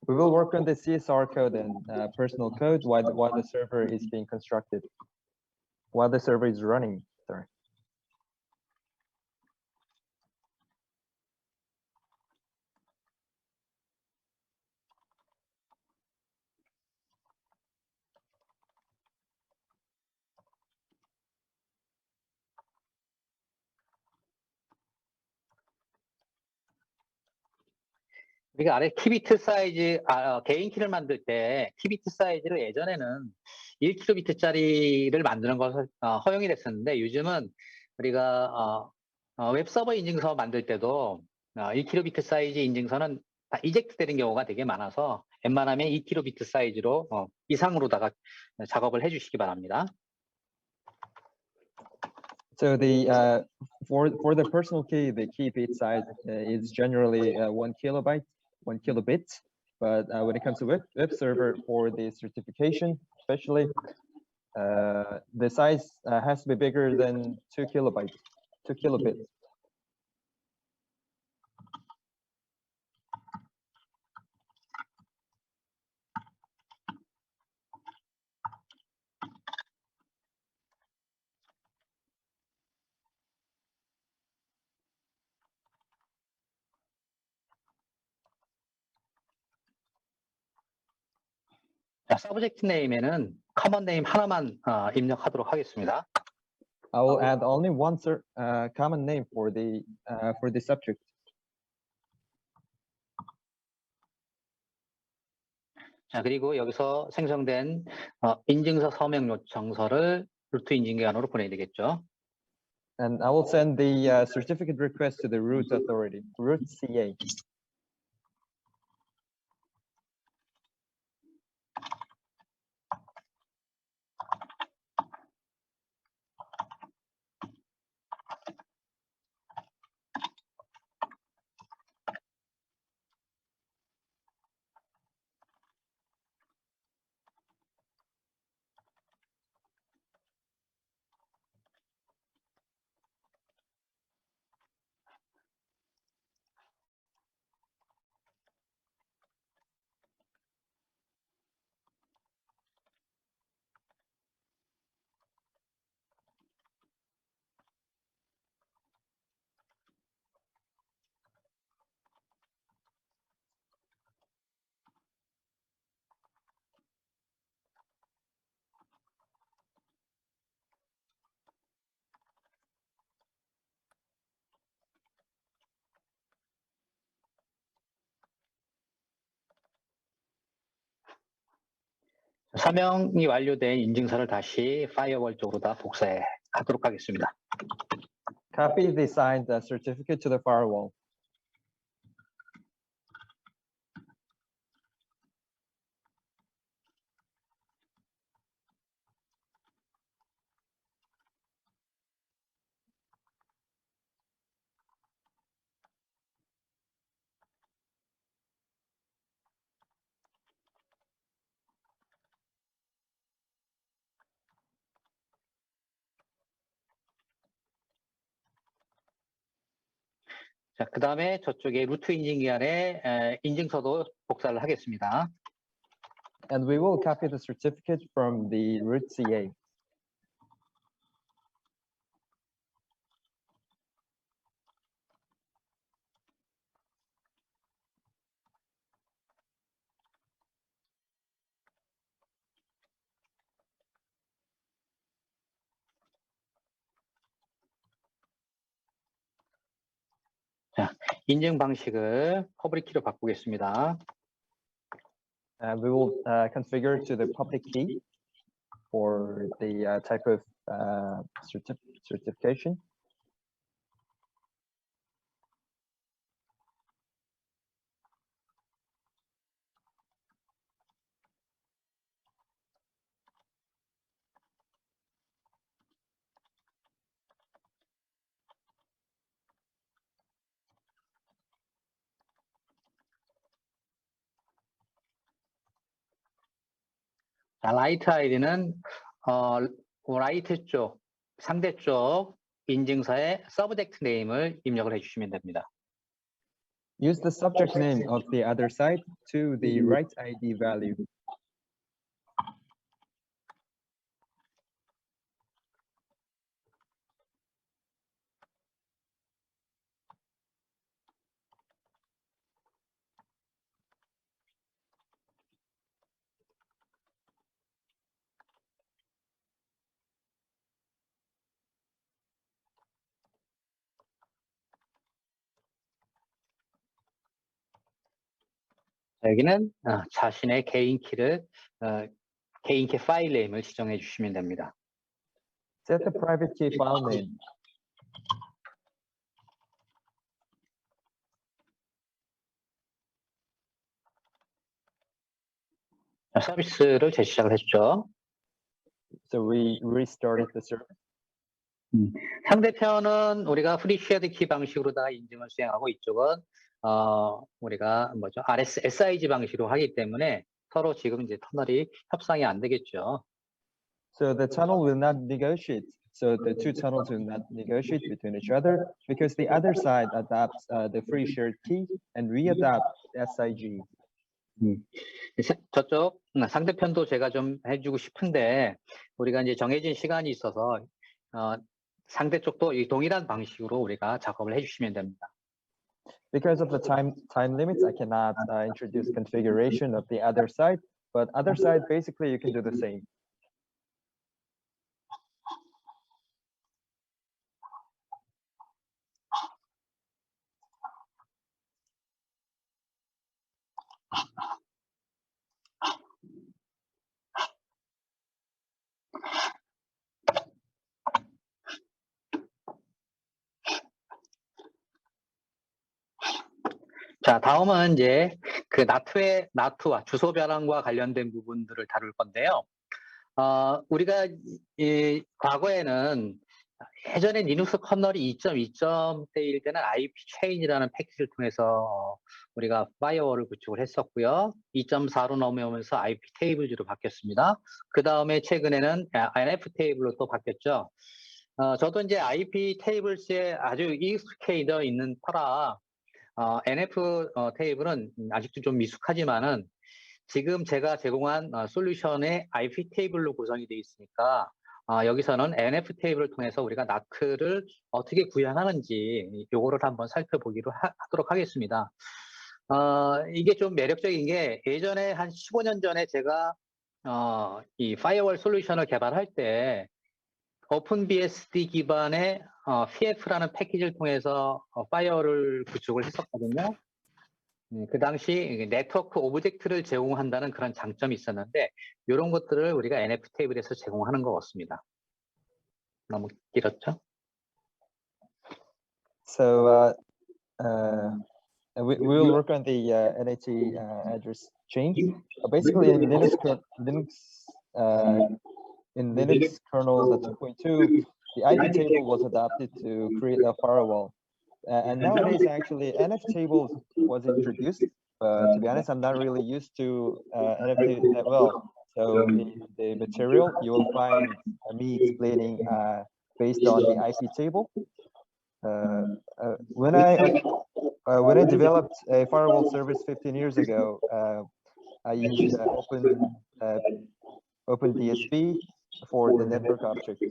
We will work on the CSR code and personal code while the server is being constructed, while the server is running. Sorry. 우리가 아래 키비트 사이즈, 개인 키를 만들 때 키비트 사이즈를 예전에는 1kb짜리를 만드는 것을 허용이 됐었는데 요즘은 우리가 웹 서버 인증서 만들 때도 1kb 사이즈 인증서는 다 이젝트 되는 경우가 되게 많아서 웬만하면 2kb 사이즈로 이상으로다가 작업을 해주시기 바랍니다. So the for the personal key, the key bit size is generally 1 kilobyte, 1 kilobit. But when it comes to web server for the certification, especially, the size has to be bigger than 2 kilobytes, 2 kilobits. 자, 서브젝트 네임에는 커먼 네임 하나만 입력하도록 하겠습니다. I will add only one common name for the subject. 자, 그리고 여기서 생성된 인증서 서명 요청서를 루트 인증기관으로 보내야 되겠죠. And I will send the certificate request to the root authority, root CA. 서명이 완료된 인증서를 다시 파이어월 쪽으로 다 복사해 가도록 하겠습니다. Copy the signed certificate to the firewall. 자, 그 다음에 저쪽에 루트 인증기관에 인증서도 복사를 하겠습니다. And we will copy the certificate from the root CA. 인증 방식을 퍼블릭 키로 바꾸겠습니다. We will configure to the public key for the type of certification. 자, 라이트 아이디는 라이트 쪽, 상대 쪽 인증서에 서브젝트 네임을 입력을 해주시면 됩니다. Use the subject name of the other side to the right ID value. 자, 여기는 자신의 개인 키를 개인 키 파일 네임을 지정해 주시면 됩니다. Set the private key file name. 서비스를 재시작을 했죠. So we restarted the service. 상대편은 우리가 프리 쉐어드 키 방식으로다가 인증을 수행하고 이쪽은 우리가 SIG 방식으로 하기 때문에 서로 지금 이제 터널이 협상이 안 되겠죠. So the tunnel will not negotiate. So the two tunnels will not negotiate between each other because the other side adopts the free shared key and we adopt SIG. 저쪽 상대편도 제가 좀 해주고 싶은데 우리가 이제 정해진 시간이 있어서 상대 쪽도 이 동일한 방식으로 우리가 작업을 해주시면 됩니다. Because of the time limits, I cannot introduce configuration of the other side, but other side basically you can do the same. 자, 다음은 이제 그 나트와 주소 변환과 관련된 부분들을 다룰 건데요. 우리가 과거에는 예전에 리눅스 커널이 2.2점대일 때는 IP 체인이라는 패키지를 통해서 우리가 파이어월을 구축을 했었고요. 2.4로 넘어오면서 IP 테이블즈로 바뀌었습니다. 그 다음에 최근에는 NF 테이블로 또 바뀌었죠. 저도 이제 IP 테이블즈에 아주 익숙해져 있는 터라 NF 테이블은 아직도 좀 미숙하지만은 지금 제가 제공한 솔루션의 IP 테이블로 구성이 되어 있으니까 여기서는 NF 테이블을 통해서 우리가 나트를 어떻게 구현하는지 요거를 한번 살펴보기로 하도록 하겠습니다. 이게 좀 매력적인 게 예전에 한 15년 전에 제가 이 파이어월 솔루션을 개발할 때 오픈BSD 기반의 PF라는 패키지를 통해서 파이어를 구축을 했었거든요. 그 당시 네트워크 오브젝트를 제공한다는 그런 장점이 있었는데 이런 것들을 우리가 NF 테이블에서 제공하는 것 같습니다. 너무 길었죠? So we will work on the NAT address change. Basically, in Linux kernel 2.2, the IP table was adopted to create a firewall. And nowadays, actually, NF tables was introduced. To be honest, I'm not really used to NFT that well. So in the material, you will find me explaining based on the IP table. When I developed a firewall service 15 years ago, I used OpenBSD for the network object.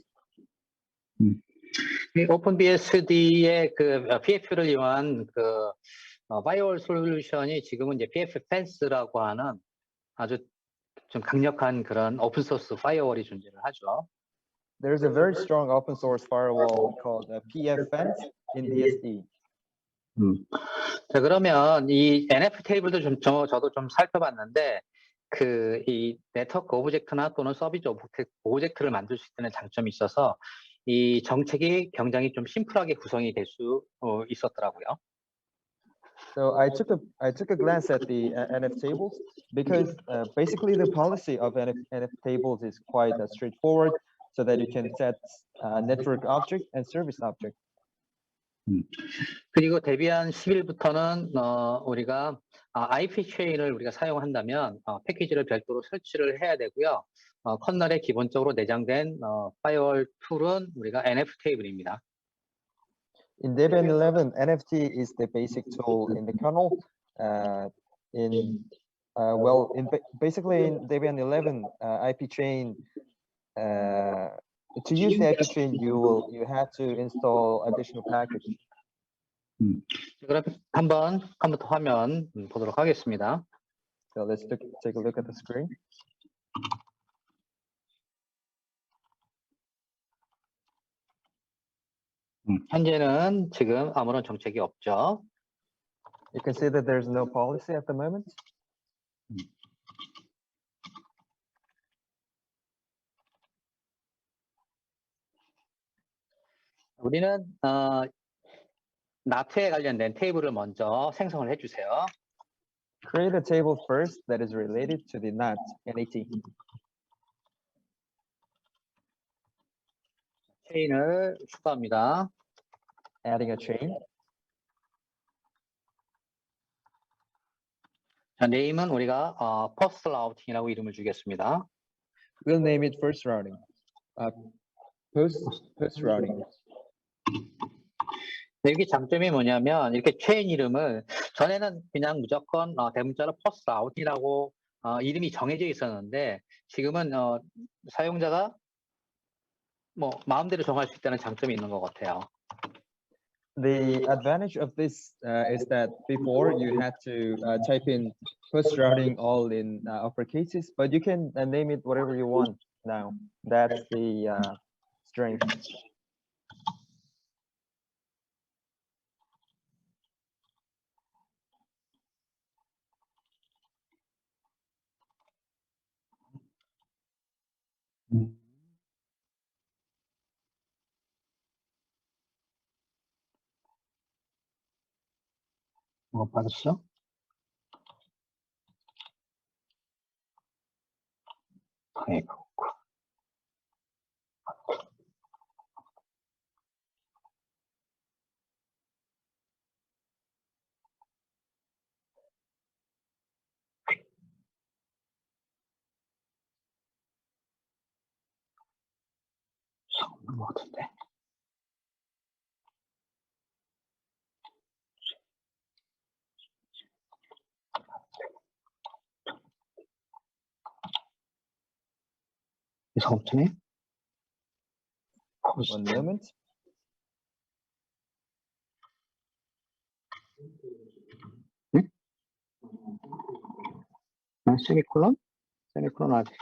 오픈BSD의 그 PF를 이용한 그 파이어월 솔루션이 지금은 이제 PF 펜스라고 하는 아주 좀 강력한 그런 오픈 소스 파이어월이 존재를 하죠. There's a very strong open source firewall called PFFence in BSD. 자, 그러면 이 NF 테이블도 저도 좀 살펴봤는데 그 이 네트워크 오브젝트나 또는 서비스 오브젝트를 만들 수 있다는 장점이 있어서 이 정책이 굉장히 좀 심플하게 구성이 될 수 있었더라고요. So I took a glance at the NF tables because basically the policy of NF tables is quite straightforward, so that you can set network object and service object. 그리고 데비안 10일부터는 우리가 IP 체인을 우리가 사용한다면 패키지를 별도로 설치를 해야 되고요. 커널에 기본적으로 내장된 파이어월 툴은 우리가 NF 테이블입니다. In Debian 11, NFT is the basic tool in the kernel. Basically in Debian 11 IP chain, to use the IP chain, you have to install additional package. 그럼 한번 컴퓨터 화면 보도록 하겠습니다. So let's take a look at the screen. 현재는 지금 아무런 정책이 없죠. You can see that there's no policy at the moment. 우리는 나트에 관련된 테이블을 먼저 생성을 해주세요. Create a table first that is related to the NAT, NAT. 체인을 추가합니다. Adding a chain. 자, 네임은 우리가 퍼스트 라우팅이라고 이름을 주겠습니다. We'll name it first routing. Post routing. 여기 장점이 뭐냐면 이렇게 체인 이름을 전에는 그냥 무조건 대문자로 퍼스트 라우팅이라고 이름이 정해져 있었는데 지금은 사용자가 뭐 마음대로 정할 수 있다는 장점이 있는 것 같아요. The advantage of this is that before you had to type in post routing all in upper cases, but you can name it whatever you want now. That's the strength. 뭐 받았어? 아이고. 없는 것 같은데. 이상 없네. One moment. 세미콜론? 세미콜론 아직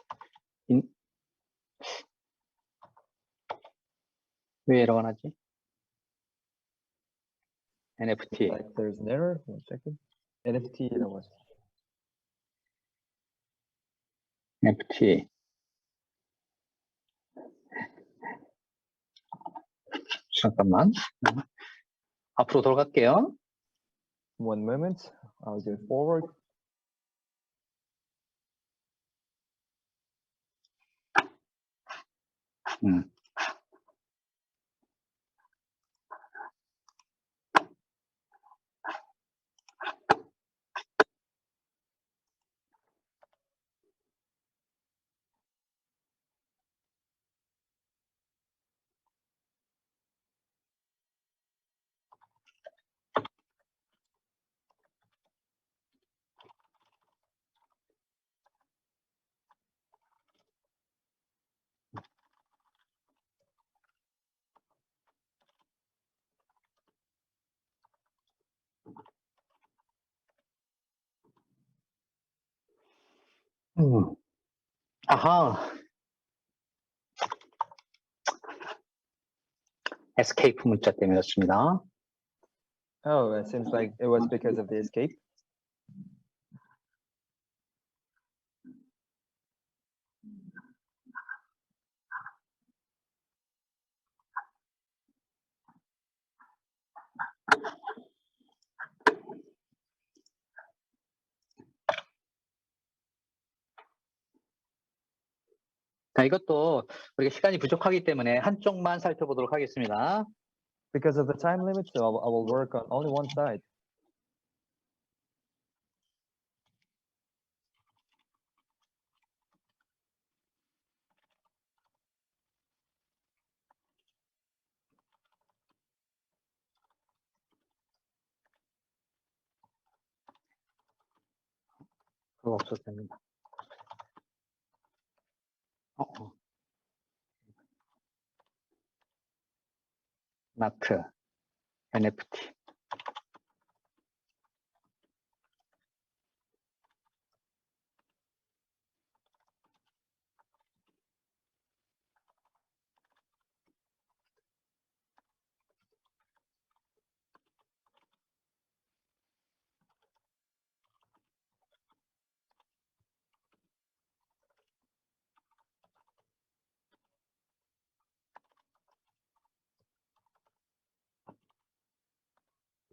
왜 에러가 나지? NFT. Like there's an error. 1 second. NFT that was. NFT. 잠깐만. 앞으로 돌아갈게요. One moment. I'll go forward. 음. 아하. 에스케이프 문자 때문이었습니다. Oh, it seems like it was because of the escape. 자, 이것도 우리가 시간이 부족하기 때문에 한쪽만 살펴보도록 하겠습니다. Because of the time limit, so I will work on only one side. 그거 없어도 됩니다. 마크, NFT.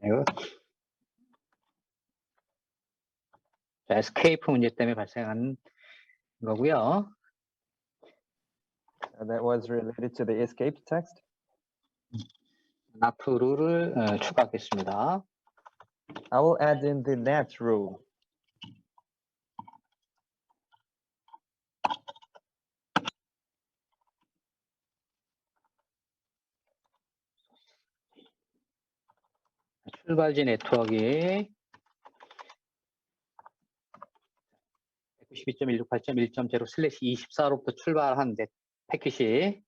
이거 자, escape 문제 때문에 발생한 거고요. That was related to the escape text. not 룰을 추가하겠습니다. I will add in the not rule. 출발지 네트워크 192.168.1.0/24로부터 출발한 패킷이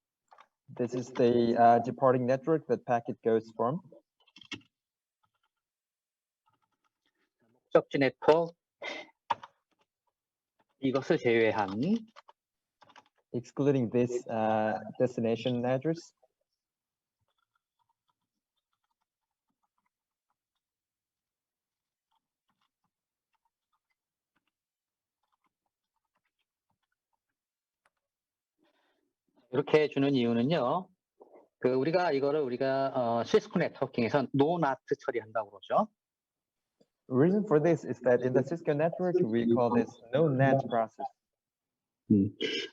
This is the departing network that packet goes from. 목적지 네트워크 이것을 제외한 Excluding this destination address. 이렇게 주는 이유는요. 우리가 시스코 네트워킹에서 no not 처리한다고 그러죠. Reason for this is that in the Cisco network, we call this no NAT process.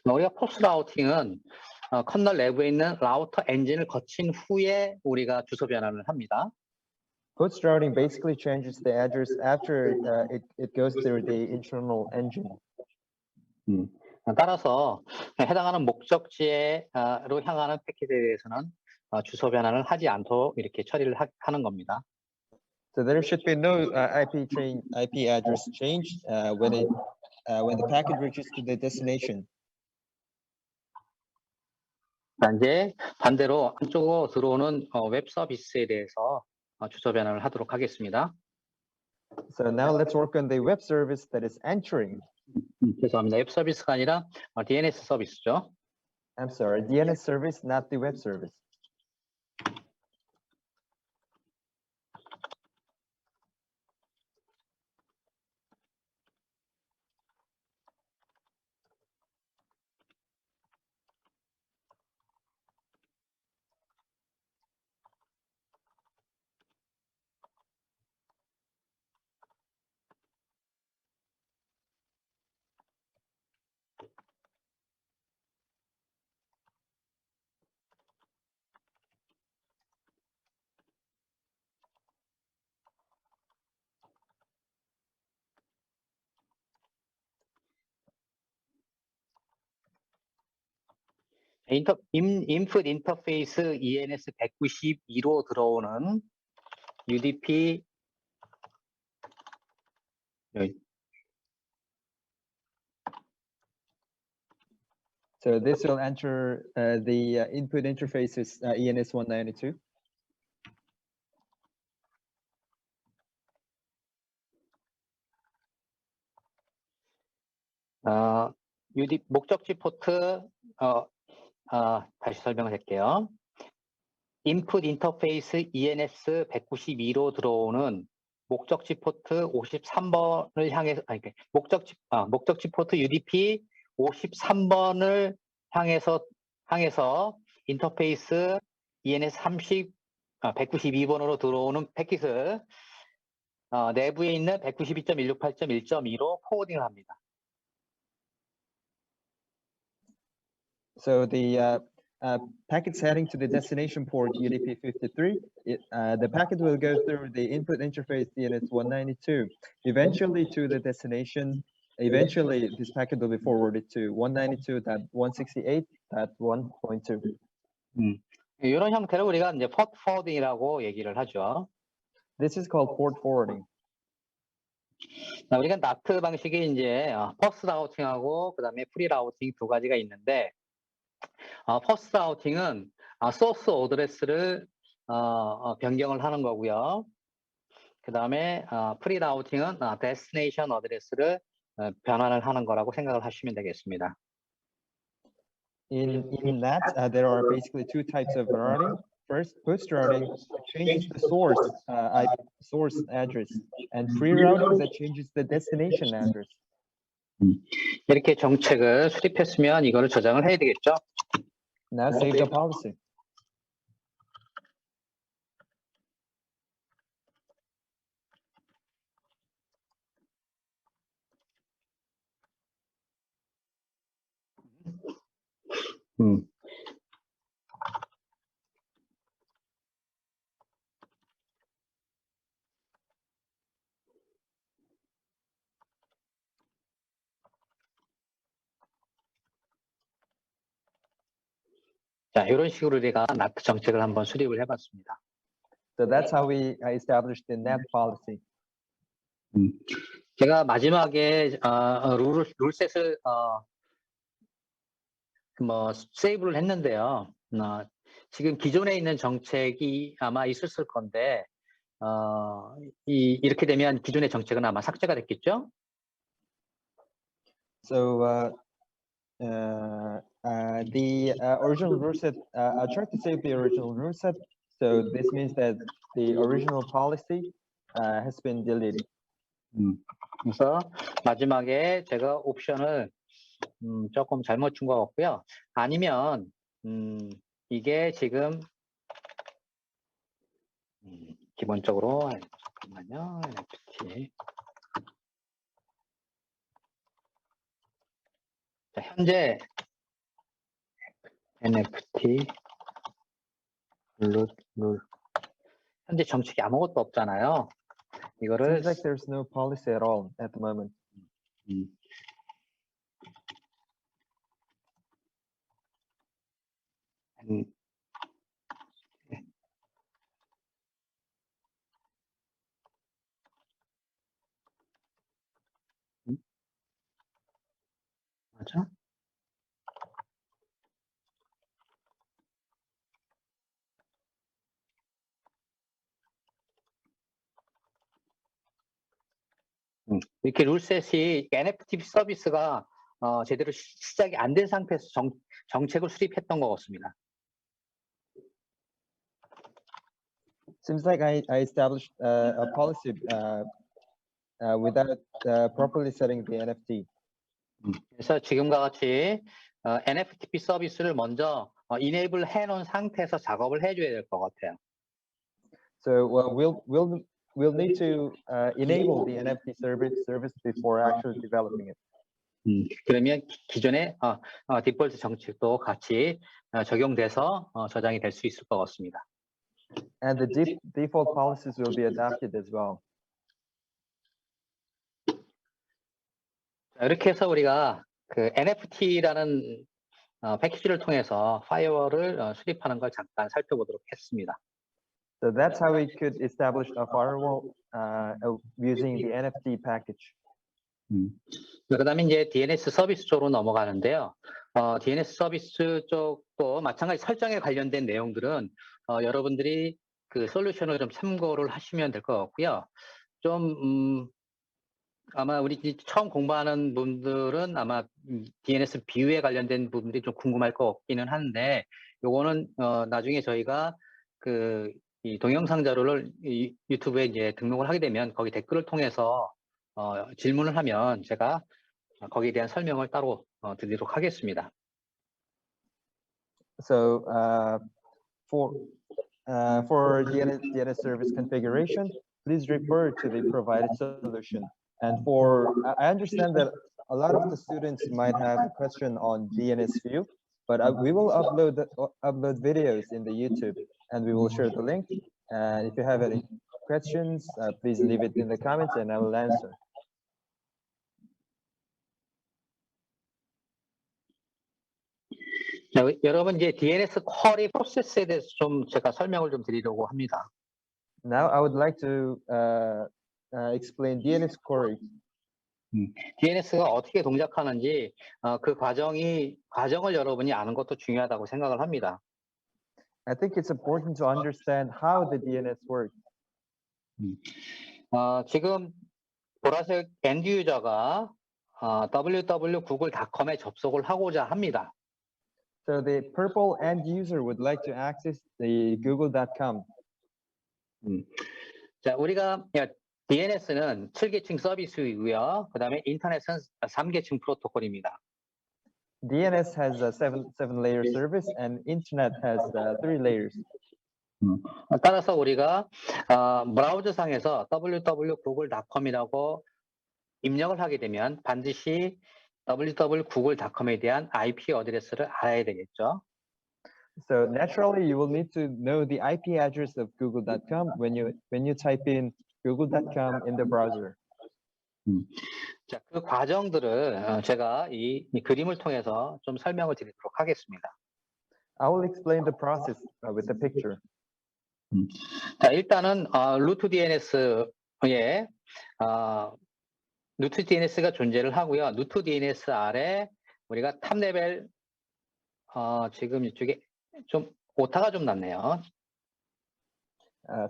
우리가 포스 라우팅은 커널 내부에 있는 라우터 엔진을 거친 후에 우리가 주소 변환을 합니다. Post routing basically changes the address after it goes through the internal engine. 따라서 해당하는 목적지로 향하는 패킷에 대해서는 주소 변환을 하지 않도록 이렇게 처리를 하는 겁니다. So there should be no IP address change when the packet reaches to the destination. 이제 반대로 안쪽으로 들어오는 웹 서비스에 대해서 주소 변환을 하도록 하겠습니다. So now let's work on the web service that is entering. 죄송합니다. 웹 서비스가 아니라 DNS 서비스죠. I'm sorry, DNS service, not the web service. input 인터페이스 ENS 192로 들어오는 UDP So this will enter the input interfaces ENS 192. 목적지 포트 다시 설명을 할게요. 인풋 인터페이스 ENS 192로 들어오는 목적지 포트 53번을 향해서 목적지 포트 UDP 53번을 향해서 인터페이스 ENS 192번으로 들어오는 패킷을 내부에 있는 192.168.1.2로 포워딩을 합니다. So the packets heading to the destination port UDP 53, the packet will go through the input interface DNS 192, eventually to the destination. Eventually, this packet will be forwarded to 192.168.1.2. 이런 형태를 우리가 이제 port forwarding이라고 얘기를 하죠. This is called port forwarding. 우리가 NAT 방식이 이제 퍼스트 라우팅하고 그다음에 프리 라우팅 두 가지가 있는데 퍼스트 라우팅은 소스 어드레스를 변경을 하는 거고요. 그다음에 프리 라우팅은 데스티네이션 어드레스를 변환을 하는 거라고 생각을 하시면 되겠습니다. In that, there are basically two types of routing. First, post routing changes the source address, and pre-routing that changes the destination address. 이렇게 정책을 수립했으면 이거를 저장을 해야 되겠죠. Now save the policy. 음. 자, 이런 식으로 우리가 나트 정책을 한번 수립을 해봤습니다. So that's how we established the NAT policy. 제가 마지막에 룰셋을 세이브를 했는데요. 지금 기존에 있는 정책이 아마 있었을 건데 이렇게 되면 기존의 정책은 아마 삭제가 됐겠죠? So the original rule set, I tried to save the original rule set. So this means that the original policy has been deleted. 그래서 마지막에 제가 옵션을 조금 잘못 준 것 같고요. 아니면 이게 지금 기본적으로 잠깐만요. NFT. 자, 현재 NFT 룰 현재 정책이 아무것도 없잖아요. 이거를 Seems like there's no policy at all at the moment. 맞아? 이렇게 룰셋이 NFT 서비스가 제대로 시작이 안 된 상태에서 정책을 수립했던 것 같습니다. Seems like I established a policy without properly setting the NFT. 그래서 지금과 같이 NFT 서비스를 먼저 enable 해놓은 상태에서 작업을 해줘야 될 것 같아요. So we'll need to enable the NFT service before actually developing it. 그러면 기존의 디폴트 정책도 같이 적용돼서 저장이 될 수 있을 것 같습니다. And the default policies will be adapted as well. 자, 이렇게 해서 우리가 그 NFT라는 패키지를 통해서 파이어월을 수립하는 걸 잠깐 살펴보도록 했습니다. So that's how we could establish a firewall using the NFT package. 그다음에 이제 DNS 서비스 쪽으로 넘어가는데요. DNS 서비스 쪽도 마찬가지 설정에 관련된 내용들은 여러분들이 그 솔루션을 좀 참고를 하시면 될 것 같고요. 좀 아마 우리 처음 공부하는 분들은 아마 DNS 비유에 관련된 부분들이 좀 궁금할 것 같기는 한데, 요거는 나중에 저희가 이 동영상 자료를 유튜브에 이제 등록을 하게 되면 거기 댓글을 통해서 질문을 하면 제가 거기에 대한 설명을 따로 드리도록 하겠습니다. So for DNS service configuration, please refer to the provided solution. And I understand that a lot of the students might have a question on DNS view, but we will upload videos in the YouTube, and we will share the link. And if you have any questions, please leave it in the comments, and I will answer. 자, 여러분 이제 DNS 쿼리 프로세스에 대해서 좀 제가 설명을 좀 드리려고 합니다. Now I would like to explain DNS query. DNS가 어떻게 동작하는지 그 과정을 여러분이 아는 것도 중요하다고 생각을 합니다. I think it's important to understand how the DNS works. 지금 보라색 엔드 유저가 www.google.com에 접속을 하고자 합니다. So the purple end user would like to access the google.com. 자, 우리가 DNS는 7계층 서비스이고요. 그다음에 인터넷은 3계층 프로토콜입니다. DNS has a seven layer service, and Internet has 3 layers. 따라서 우리가 브라우저상에서 www.google.com이라고 입력을 하게 되면 반드시 www.google.com에 대한 IP 어드레스를 알아야 되겠죠. So naturally, you will need to know the IP address of google.com when you type in google.com in the browser. 자, 그 과정들을 제가 이 그림을 통해서 좀 설명을 드리도록 하겠습니다. I will explain the process with the picture. 자, 일단은 루트 DNS에 루트 DNS가 존재를 하고요. 루트 DNS 아래 우리가 탑 레벨 지금 이쪽에 좀 오타가 좀 났네요.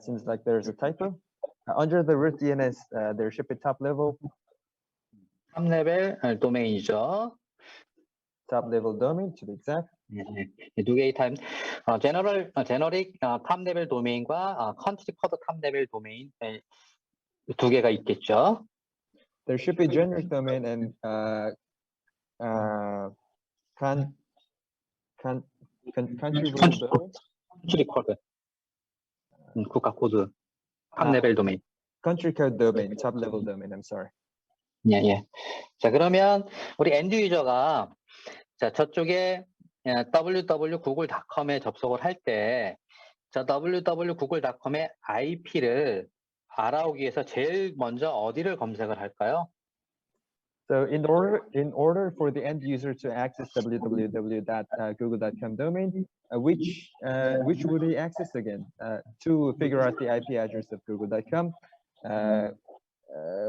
Seems like there's a typo. Under the root DNS, there should be top level domain이죠. top level domain to be exact. 두 개의 제너릭 탑 레벨 도메인과 컨트리 코드 탑 레벨 도메인 두 개가 있겠죠. There should be generic domain and country rule domain. 컨트리 코드 국가 코드 탑 레벨 도메인. Country code domain, top level domain. I'm sorry. 예. 자, 그러면 우리 엔드 유저가 자, 저쪽에 www.google.com에 접속을 할 때 저 www.google.com의 IP를 알아오기 위해서 제일 먼저 어디를 검색을 할까요? So in order for the end user to access www.google.com domain, which would he access again? To figure out the IP address of google.com,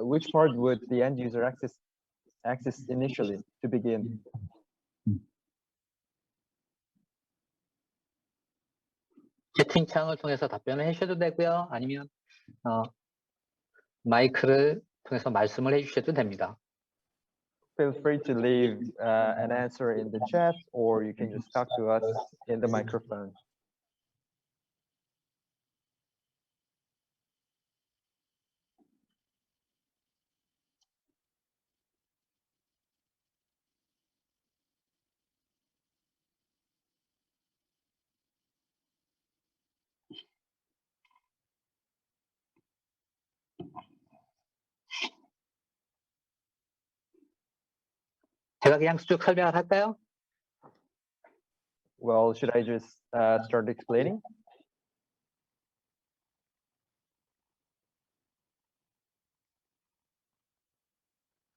which part would the end user access initially to begin? 채팅창을 통해서 답변을 해주셔도 되고요. 아니면 마이크를 통해서 말씀을 해주셔도 됩니다. Feel free to leave an answer in the chat, or you can just talk to us in the microphone. 제가 그냥 쭉 설명을 할까요? Well, should I just start explaining?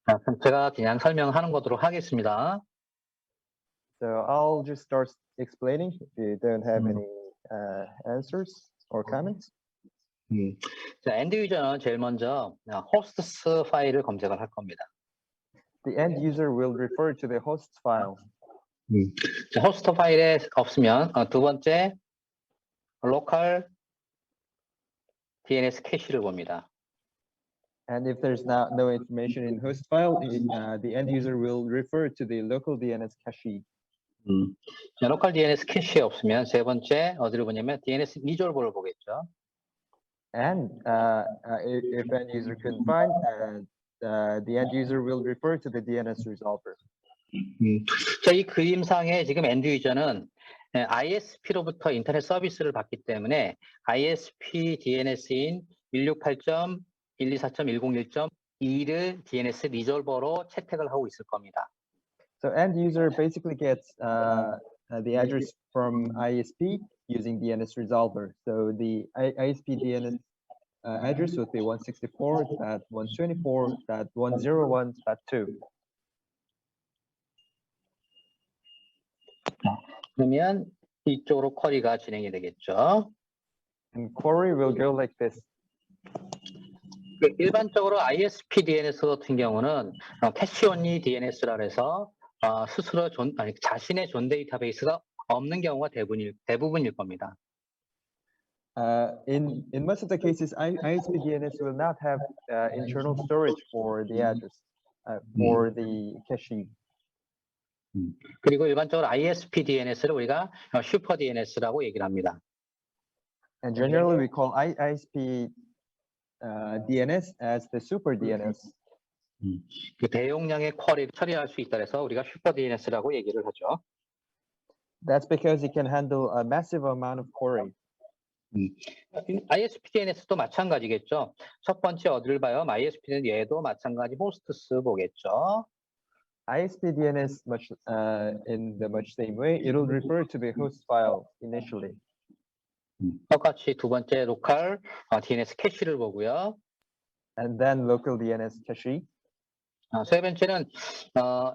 그럼 제가 그냥 설명하는 것으로 하겠습니다. So I'll just start explaining if you don't have any answers or comments. 자, 엔드 유저는 제일 먼저 호스트스 파일을 검색을 할 겁니다. The end user will refer to the host file. 자, 호스트 파일에 없으면 두 번째 로컬 DNS 캐시를 봅니다. And if there's no information in host file, the end user will refer to the local DNS cache. 자, 로컬 DNS 캐시에 없으면 세 번째 어디를 보냐면 DNS 리졸버를 보겠죠. And if end user couldn't find, the end user will refer to the DNS resolver. 자, 이 그림상에 지금 엔드 유저는 ISP로부터 인터넷 서비스를 받기 때문에 ISP DNS인 168.124.101.2를 DNS 리졸버로 채택을 하고 있을 겁니다. So end user basically gets the address from ISP using DNS resolver. So the ISP DNS address would be 164.124.101.2. 그러면 이쪽으로 쿼리가 진행이 되겠죠. And query will go like this. 일반적으로 ISP DNS 같은 경우는 캐시 온리 DNS라 해서 스스로 자신의 존 데이터베이스가 없는 경우가 대부분일 겁니다. In most of the cases, ISP DNS will not have internal storage for the address, for the cache. 그리고 일반적으로 ISP DNS를 우리가 슈퍼 DNS라고 얘기를 합니다. And generally, we call ISP DNS as the super DNS. 그 대용량의 쿼리를 처리할 수 있다 해서 우리가 슈퍼 DNS라고 얘기를 하죠. That's because it can handle a massive amount of query. ISP DNS도 마찬가지겠죠. 첫 번째 어디를 봐요? ISP는 얘도 마찬가지 호스트스 보겠죠. ISP DNS much in the much same way, it'll refer to the host file initially. 똑같이 두 번째 로컬 DNS 캐시를 보고요. And then local DNS cache. 세 번째는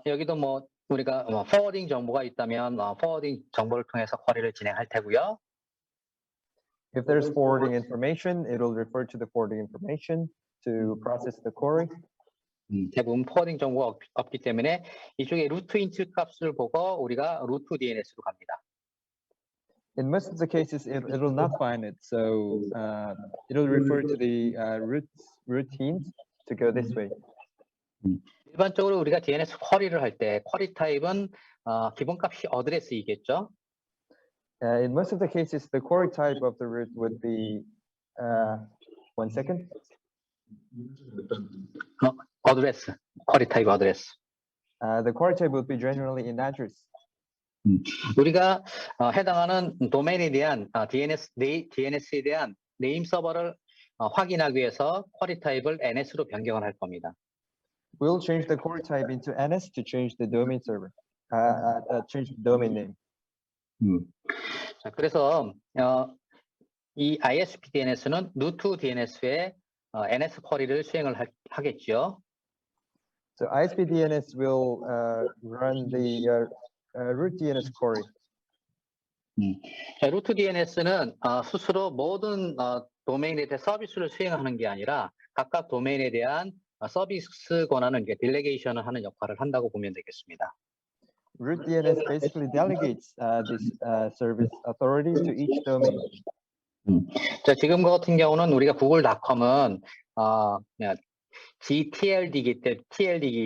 여기도 뭐 우리가 forwarding 정보가 있다면 forwarding 정보를 통해서 쿼리를 진행할 테고요. If there's forwarding information, it'll refer to the forwarding information to process the query. 대부분 forwarding 정보가 없기 때문에 이쪽에 루트 인트 값을 보고 우리가 루트 DNS로 갑니다. In most of the cases, it'll not find it, so it'll refer to the routines to go this way. 일반적으로 우리가 DNS 쿼리를 할 때 쿼리 타입은 기본값이 어드레스이겠죠. In most of the cases, the query type of the route would be, 1 second. 어드레스, 쿼리 타입 어드레스. The query type would be generally in address. 우리가 해당하는 도메인에 대한 DNS에 대한 네임 서버를 확인하기 위해서 쿼리 타입을 NS로 변경을 할 겁니다. We'll change the query type into NS to change the domain server, change the domain name. 자, 그래서 이 ISP DNS는 루트 DNS에 NS 쿼리를 수행을 하겠죠. So ISP DNS will run the root DNS query. 자, 루트 DNS는 스스로 모든 도메인에 대한 서비스를 수행하는 게 아니라 각각 도메인에 대한 서비스 권한을 딜레게이션을 하는 역할을 한다고 보면 되겠습니다. Root DNS basically delegates this service authority to each domain. 자, 지금 같은 경우는 우리가 구글닷컴은 TLD이기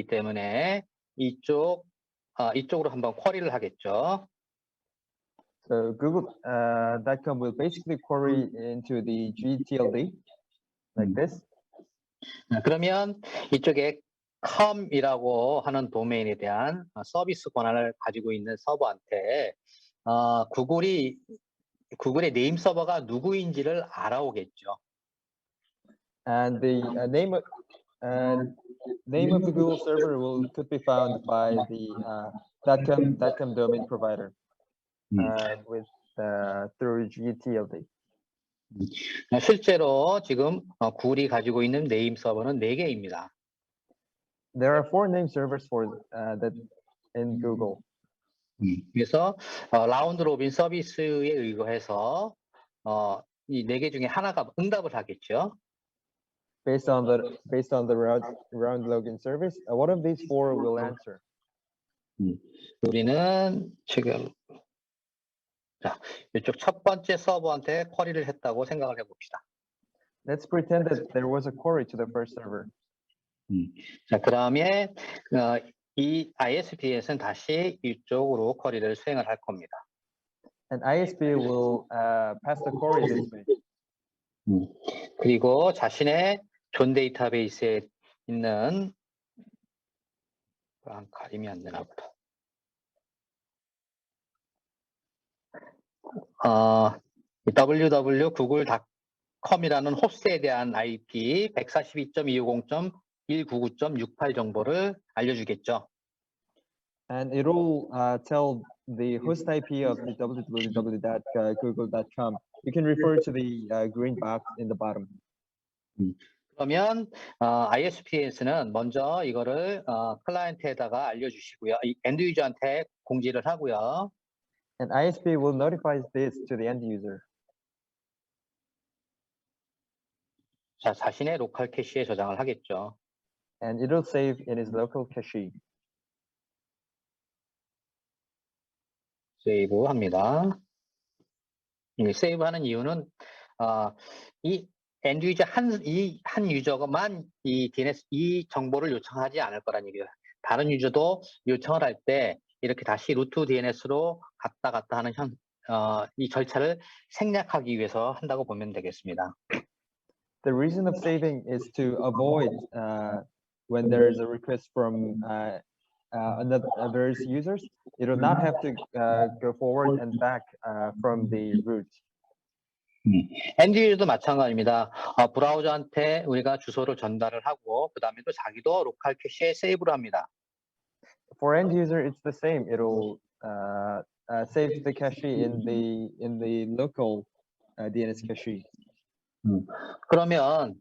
때문에 이쪽으로 한번 쿼리를 하겠죠. So Google.com will basically query into the gTLD like this. 그러면 이쪽에 com이라고 하는 도메인에 대한 서비스 권한을 가지고 있는 서버한테 구글의 네임 서버가 누구인지를 알아오겠죠. And the name of the Google server could be found by the .com domain provider through gTLD. 실제로 지금 구글이 가지고 있는 네임 서버는 4개입니다. There are 4 name servers for that in Google. 그래서 라운드 로빈 서비스에 의거해서 이 4개 중에 하나가 응답을 하겠죠. Based on the round login service, one of these 4 will answer. 우리는 지금 이쪽 첫 번째 서버한테 쿼리를 했다고 생각을 해봅시다. Let's pretend that there was a query to the first server. 자, 그다음에 이 ISP에서는 다시 이쪽으로 쿼리를 수행을 할 겁니다. And ISP will pass the query this way. 그리고 자신의 존 데이터베이스에 있는 가림이 안 되나 보다. www.google.com이라는 호스트에 대한 IP 142.250.199.68 정보를 알려주겠죠. And it will tell the host IP of the www.google.com. You can refer to the green box in the bottom. 그러면 ISP에서는 먼저 이거를 클라이언트에다가 알려주시고요. 엔드 유저한테 공지를 하고요. And ISP will notify this to the end user. 자, 자신의 로컬 캐시에 저장을 하겠죠. And it will save in his local cache. 세이브 합니다. 세이브 하는 이유는 이 엔드 유저 한 유저만 이 DNS 이 정보를 요청하지 않을 거란 얘기예요. 다른 유저도 요청을 할 때 이렇게 다시 루트 DNS로 갔다 하는 이 절차를 생략하기 위해서 한다고 보면 되겠습니다. The reason of saving is to avoid when there is a request from various users, it will not have to go forward and back from the root. 엔드 유저도 마찬가지입니다. 브라우저한테 우리가 주소를 전달을 하고 그 다음에 또 자기도 로컬 캐시에 세이브를 합니다. For end user, it's the same. It'll save the cache in the local DNS cache. 그러면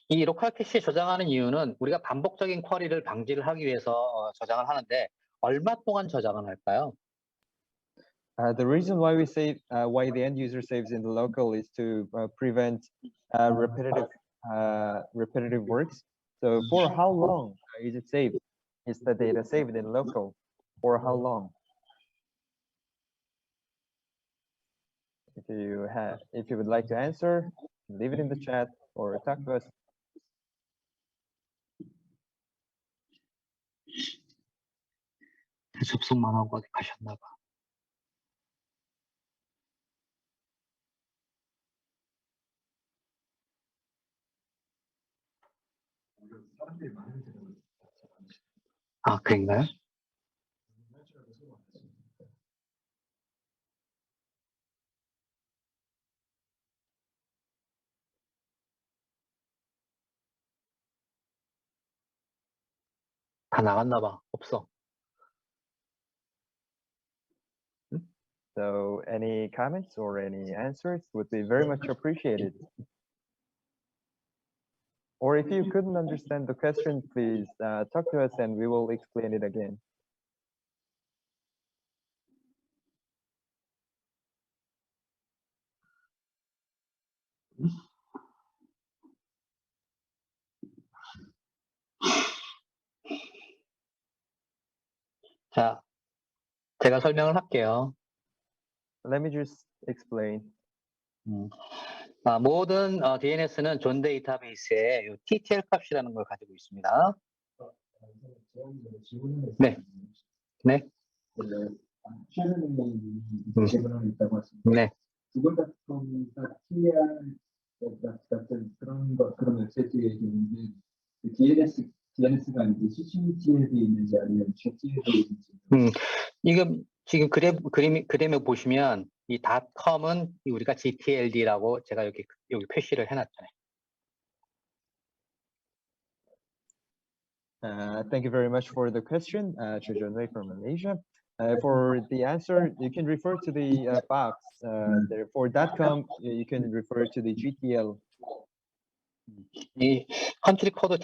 이 로컬 캐시 저장하는 이유는 우리가 반복적인 쿼리를 방지를 하기 위해서 저장을 하는데 얼마 동안 저장을 할까요? The reason why we save, why the end user saves in the local is to prevent repetitive works. So for how long is it saved? Is the data saved in local? For how long? If you would like to answer, leave it in the chat or talk to us. 접속만 하고 어디 가셨나 봐. 사람들이 많은 데는 아, 그런가요? 할줄알고 소리 안 했습니다. 다 나갔나 봐. 없어. So any comments or any answers would be very much appreciated. Or if you couldn't understand the question, please talk to us and we will explain it again. 자, 제가 설명을 할게요. Let me just explain. 모든 DNS는 존 데이터베이스에 이 TTL 값이라는 걸 가지고 있습니다. 제가 질문을 네. 네. 원래 최근에 질문을 있다고 하셨는데 네. 구글닷컴과 TR 같은 그런 웹사이트에 있는데 그 DNS가 이제 CCTL에 있는지 아니면 GTL에 있는지. 지금 그림에 보시면 이 .com은 우리가 GTLD라고 제가 여기 표시를 해놨잖아요. Thank you very much for the question, Chojun Wei from Malaysia. For the answer, you can refer to the box. There for .com, you can refer to the GTL. 이 컨트리 코드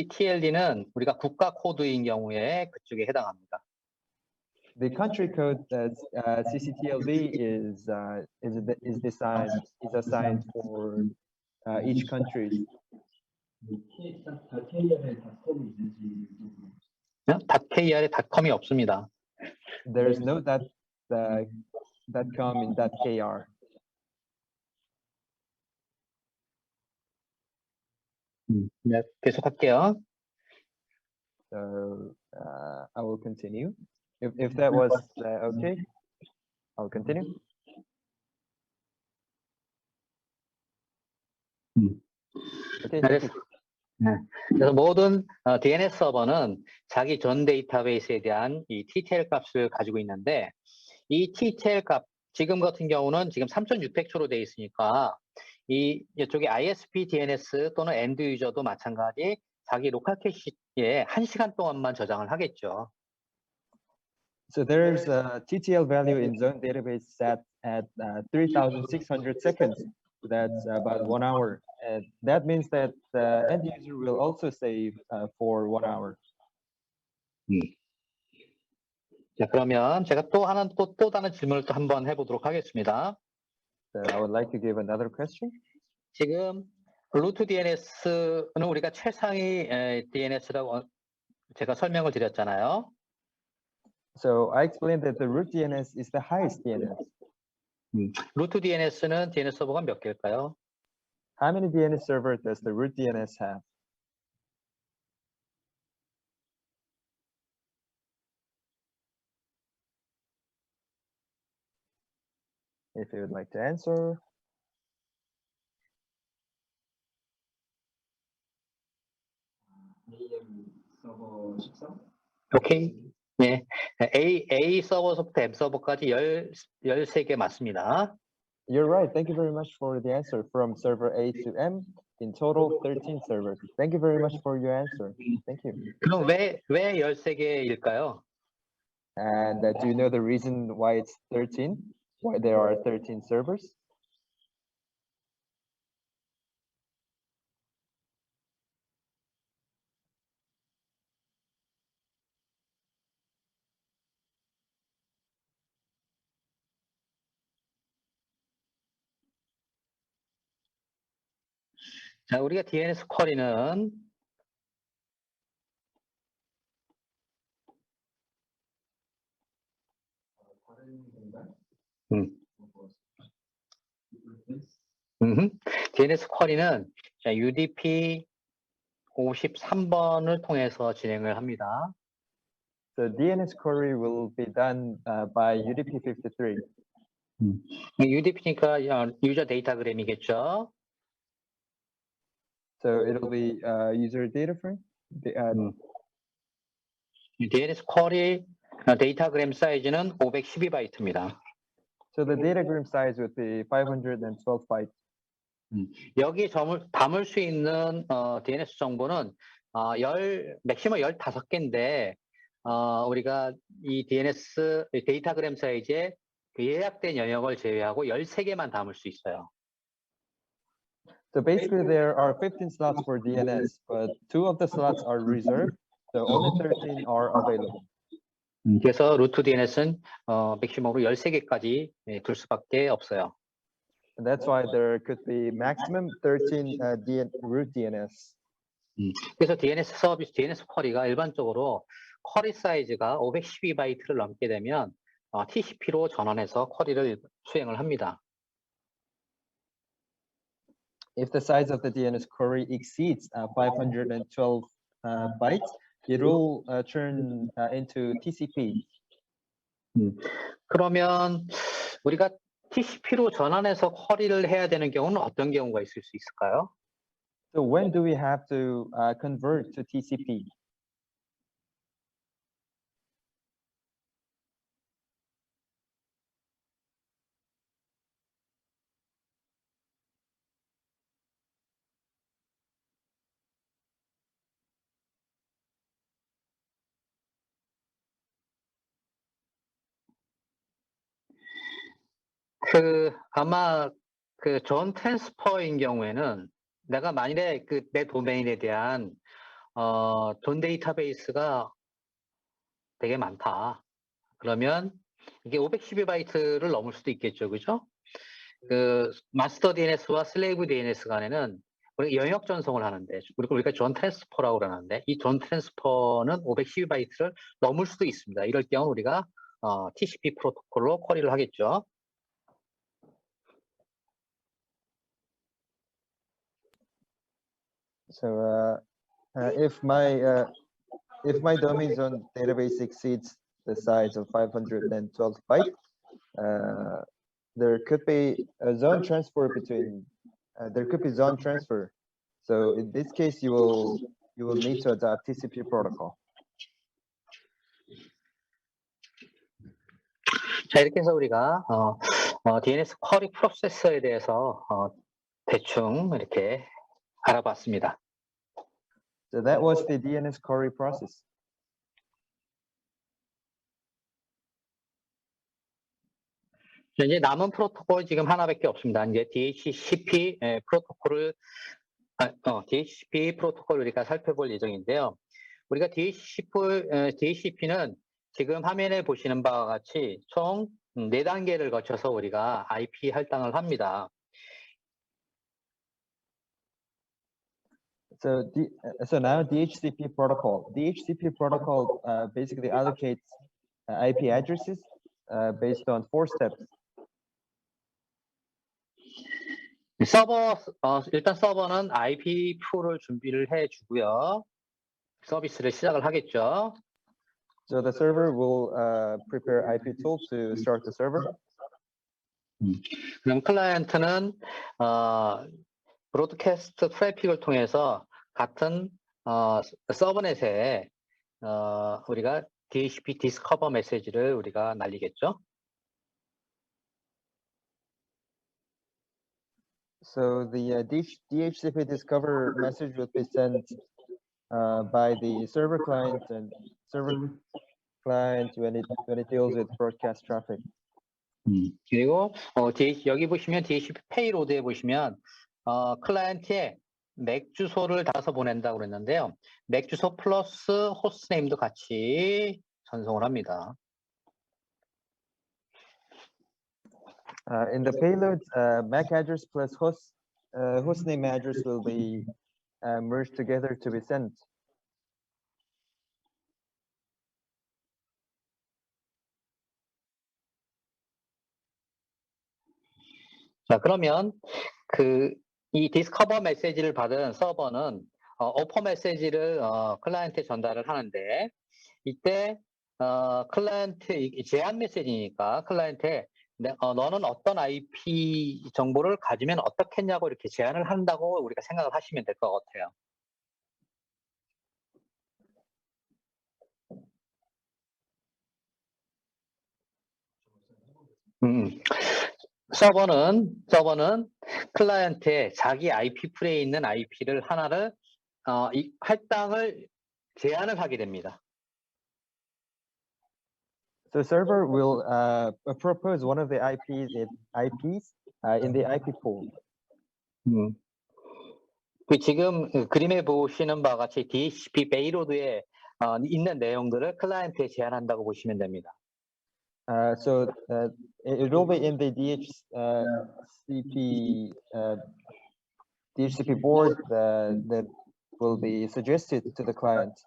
TLD는 우리가 국가 코드인 경우에 그쪽에 해당합니다. The country code that CCTLD is assigned for each country. KR에 닷컴이 있는지. .kr에 .com이 없습니다. There is no .com in .kr. 네, 계속할게요. So I will continue. If that was okay, I'll continue. Okay. 그래서, 그래서 모든 DNS 서버는 자기 전 데이터베이스에 대한 이 TTL 값을 가지고 있는데 이 TTL 값 지금 같은 경우는 지금 3600초로 되어 있으니까 이쪽에 ISP DNS 또는 엔드 유저도 마찬가지 자기 로컬 캐시에 1시간 동안만 저장을 하겠죠. So there's a TTL value in zone database set at 3,600 seconds. That's about 1 hour. And that means that the end user will also save for 1 hour. 자, 그러면 제가 또 다른 질문을 또 한번 해보도록 하겠습니다. So I would like to give another question. 지금 루트 DNS는 우리가 최상위 DNS라고 제가 설명을 드렸잖아요. So I explained that the root DNS is the highest DNS. 루트 DNS는 DNS 서버가 몇 개일까요? How many DNS servers does the root DNS have? If you would like to answer. AM 서버 13? 오케이. 네. A 서버부터 M 서버까지 13개 맞습니다. You're right. Thank you very much for the answer. From server A to M, In total, 13 servers. Thank you very much for your answer. Thank you. 그럼 왜 13개일까요? And do you know the reason why it's 13? Why there are 13 servers? 자, 우리가 DNS 쿼리는 다른 공간? 음. 뭐, replace? DNS 쿼리는 자, UDP 53번을 통해서 진행을 합니다. The DNS query will be done by UDP 53. UDP니까 유저 데이터그램이겠죠. So it'll be user data frame. DNS 쿼리 데이터그램 사이즈는 512바이트입니다. So the datagram size would be 512 bytes. 여기 담을 수 있는 DNS 정보는 맥시멈 15개인데 우리가 이 DNS 데이터그램 사이즈에 그 예약된 영역을 제외하고 13개만 담을 수 있어요. So basically there are 15 slots for DNS, but 2 of the slots are reserved, so only 13 are available. 그래서 루트 DNS는 맥시멈으로 13개까지 둘 수밖에 없어요. And that's why there could be maximum 13 root DNS. 그래서 DNS 서비스, DNS 쿼리가 일반적으로 쿼리 사이즈가 512바이트를 넘게 되면 TCP로 전환해서 쿼리를 수행을 합니다. If the size of the DNS query exceeds 512 bytes, it will turn into TCP. 그러면 우리가 TCP로 전환해서 쿼리를 해야 되는 경우는 어떤 경우가 있을 수 있을까요? So when do we have to convert to TCP? 아마 존 트랜스퍼인 경우에는 내가 만일에 내 도메인에 대한 존 데이터베이스가 되게 많다. 그러면 이게 512바이트를 넘을 수도 있겠죠, 그죠? 마스터 DNS와 슬레이브 DNS 간에는 우리가 영역 전송을 하는데 우리가 존 트랜스퍼라고 그러는데 이 존 트랜스퍼는 512바이트를 넘을 수도 있습니다. 이럴 경우 우리가 TCP 프로토콜로 쿼리를 하겠죠. So if my domain zone database exceeds the size of 512 bytes, there could be a zone transfer between. There could be zone transfer. So in this case, you will need to adopt TCP protocol. 자, 이렇게 해서 우리가 DNS 쿼리 프로세서에 대해서 대충 이렇게 알아봤습니다. So that was the DNS query process. 이제 남은 프로토콜 지금 하나밖에 없습니다. 이제 DHCP 프로토콜을 DHCP 프로토콜 우리가 살펴볼 예정인데요. 우리가 DHCP는 지금 화면에 보시는 바와 같이 총 4단계를 거쳐서 우리가 IP 할당을 합니다. So now DHCP protocol. DHCP protocol basically allocates IP addresses based on 4 steps. 일단 서버는 IP 풀을 준비를 해주고요. 서비스를 시작을 하겠죠. So the server will prepare IP tool to start the server. 그럼 클라이언트는 브로드캐스트 트래픽을 통해서 같은 서버넷에 우리가 DHCP 디스커버 메시지를 우리가 날리겠죠. So the DHCP discover message will be sent by the server client and server client when it deals with broadcast traffic. 그리고 여기 보시면 DHCP 페이로드에 보시면 클라이언트에 맥 주소를 달아서 보낸다고 그랬는데요. 맥 주소 플러스 호스트네임도 같이 전송을 합니다. In the payload, MAC address plus hostname address will be merged together to be sent. 자, 그러면 이 디스커버 메시지를 받은 서버는 오퍼 메시지를 클라이언트에 전달을 하는데 이때 클라이언트 제한 메시지니까 클라이언트에 너는 어떤 IP 정보를 가지면 어떻겠냐고 이렇게 제안을 한다고 우리가 생각을 하시면 될 것 같아요. 서버는 클라이언트에 자기 IP 풀에 있는 IP를 하나를 이 할당을 제안을 하게 됩니다. So server will propose one of the IPs in the IP pool. 지금 그림에 보시는 바와 같이 DHCP 페이로드에 있는 내용들을 클라이언트에 제안한다고 보시면 됩니다. So it will be in the DHCP board that will be suggested to the client.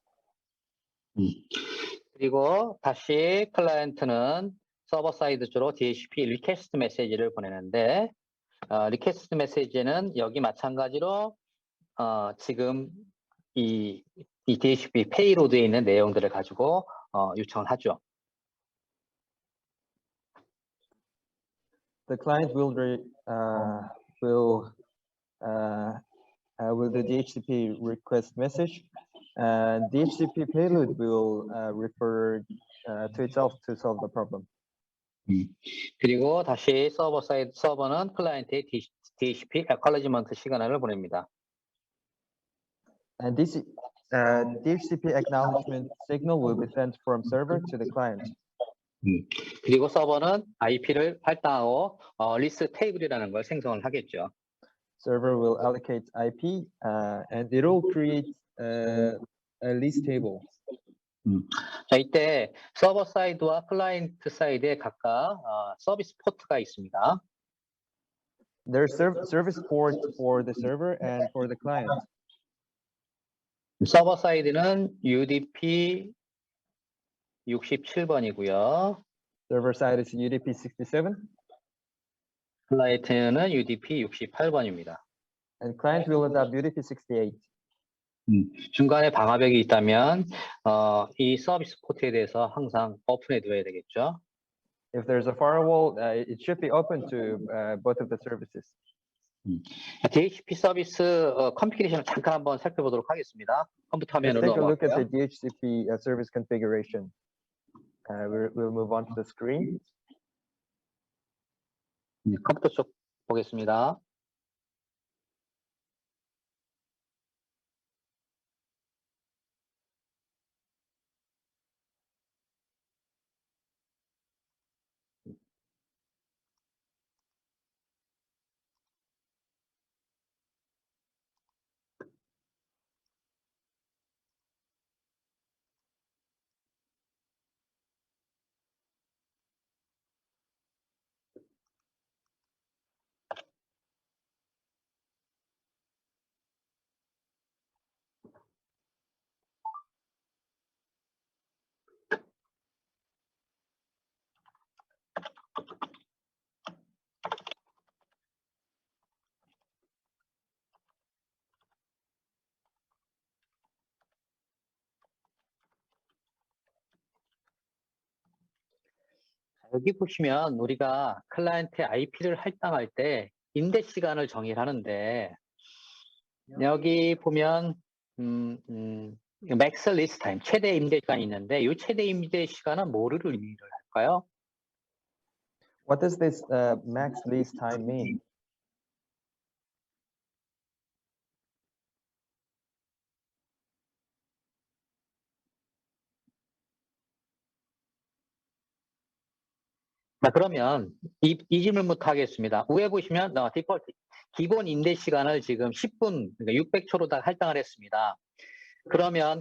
그리고 다시 클라이언트는 서버 사이드 주로 DHCP 리퀘스트 메시지를 보내는데 리퀘스트 메시지는 여기 마찬가지로 지금 이 DHCP 페이로드에 있는 내용들을 가지고 요청을 하죠. The client will the DHCP request message, and DHCP payload will refer to itself to solve the problem. 그리고 다시 서버는 클라이언트에 DHCP acknowledgement 시그널을 보냅니다. And this DHCP acknowledgement signal will be sent from server to the client. 그리고 서버는 IP를 할당하고 리스트 테이블이라는 걸 생성을 하겠죠. Server will allocate IP and it will create a list table. 자, 이때 서버 사이드와 클라이언트 사이드에 각각 서비스 포트가 있습니다. There's service port for the server and for the client. 서버 사이드는 UDP 67번이고요. Server side is UDP 67. 클라이언트는 UDP 68번입니다. And client will adopt UDP 68. 중간에 방화벽이 있다면 이 서비스 포트에 대해서 항상 오픈해 둬야 되겠죠. If there's a firewall, it should be open to both of the services. DHCP 서비스 컨피그레이션을 잠깐 한번 살펴보도록 하겠습니다. 컴퓨터 Let's 화면으로 take a look at 넘어갈게요. the DHCP service configuration. We'll move on to the screen. 컴퓨터 쪽 보겠습니다. 여기 보시면 우리가 클라이언트 IP를 할당할 때 임대 시간을 정의를 하는데 여기 보면 맥스 리스트 타임 최대 임대 시간이 있는데 이 최대 임대 시간은 뭐를 의미를 할까요? What does this max lease time mean? 자, 그러면 이 질문부터 하겠습니다. 위에 보시면 디폴트 기본 임대 시간을 지금 10분, 그러니까 600초로 다 할당을 했습니다. 그러면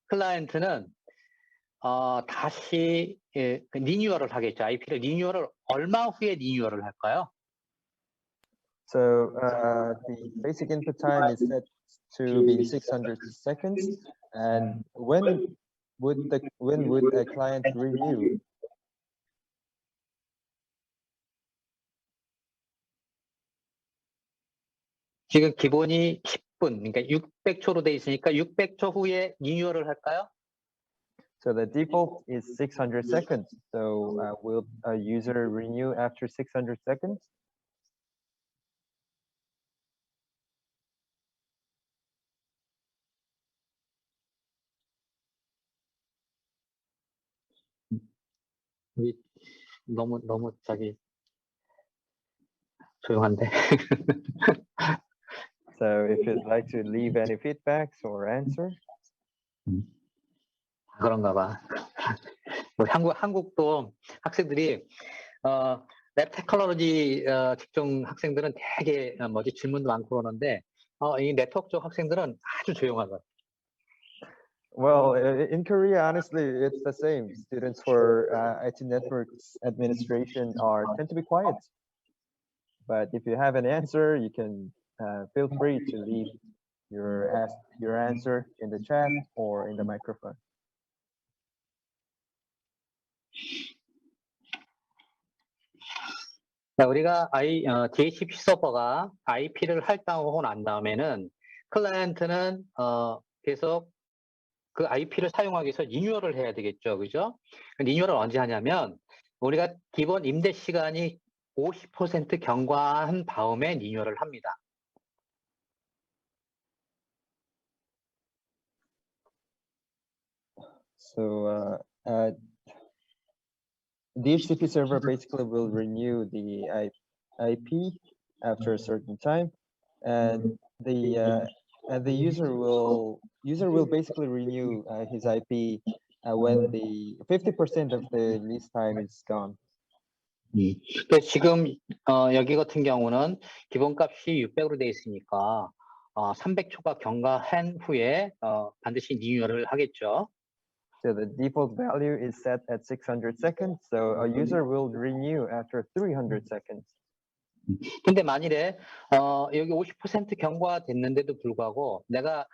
클라이언트는 다시 리뉴얼을 하겠죠. IP를 리뉴얼을 얼마 후에 리뉴얼을 할까요? So the basic input time is set to be 600 seconds, and when would a client renew? 지금 기본이 10분, 그러니까 600초로 돼 있으니까 600초 후에 리뉴얼을 할까요? So the default is 600 seconds. So will a user renew after 600 seconds? 우리 너무 저기 조용한데. So if you'd like to leave any feedbacks or answer. 그런가 봐. 우리 한국도 학생들이 랩 테크놀로지 직종 학생들은 되게 질문도 많고 그러는데 이 네트워크 쪽 학생들은 아주 조용하거든요. Well, in Korea, honestly, it's the same. Students for IT networks administration tend to be quiet. But if you have an answer, you can feel free to leave your answer in the chat or in the microphone. 자, 우리가 DHCP 서버가 IP를 할당하고 난 다음에는 클라이언트는 계속 그 IP를 사용하기 위해서 리뉴얼을 해야 되겠죠, 그죠? 리뉴얼을 언제 하냐면 우리가 기본 임대 시간이 50% 경과한 다음에 리뉴얼을 합니다. So DHCP server basically will renew the IP after a certain time, and the user will basically renew his IP when the 50% of the lease time is gone. 그래서 지금 여기 같은 경우는 기본값이 600으로 되어 있으니까 300초가 경과한 후에 반드시 리뉴얼을 하겠죠. So the default value is set at 600 seconds. So a user will renew after 300 seconds. 근데 만일에 여기 50% 경과됐는데도 불구하고 내가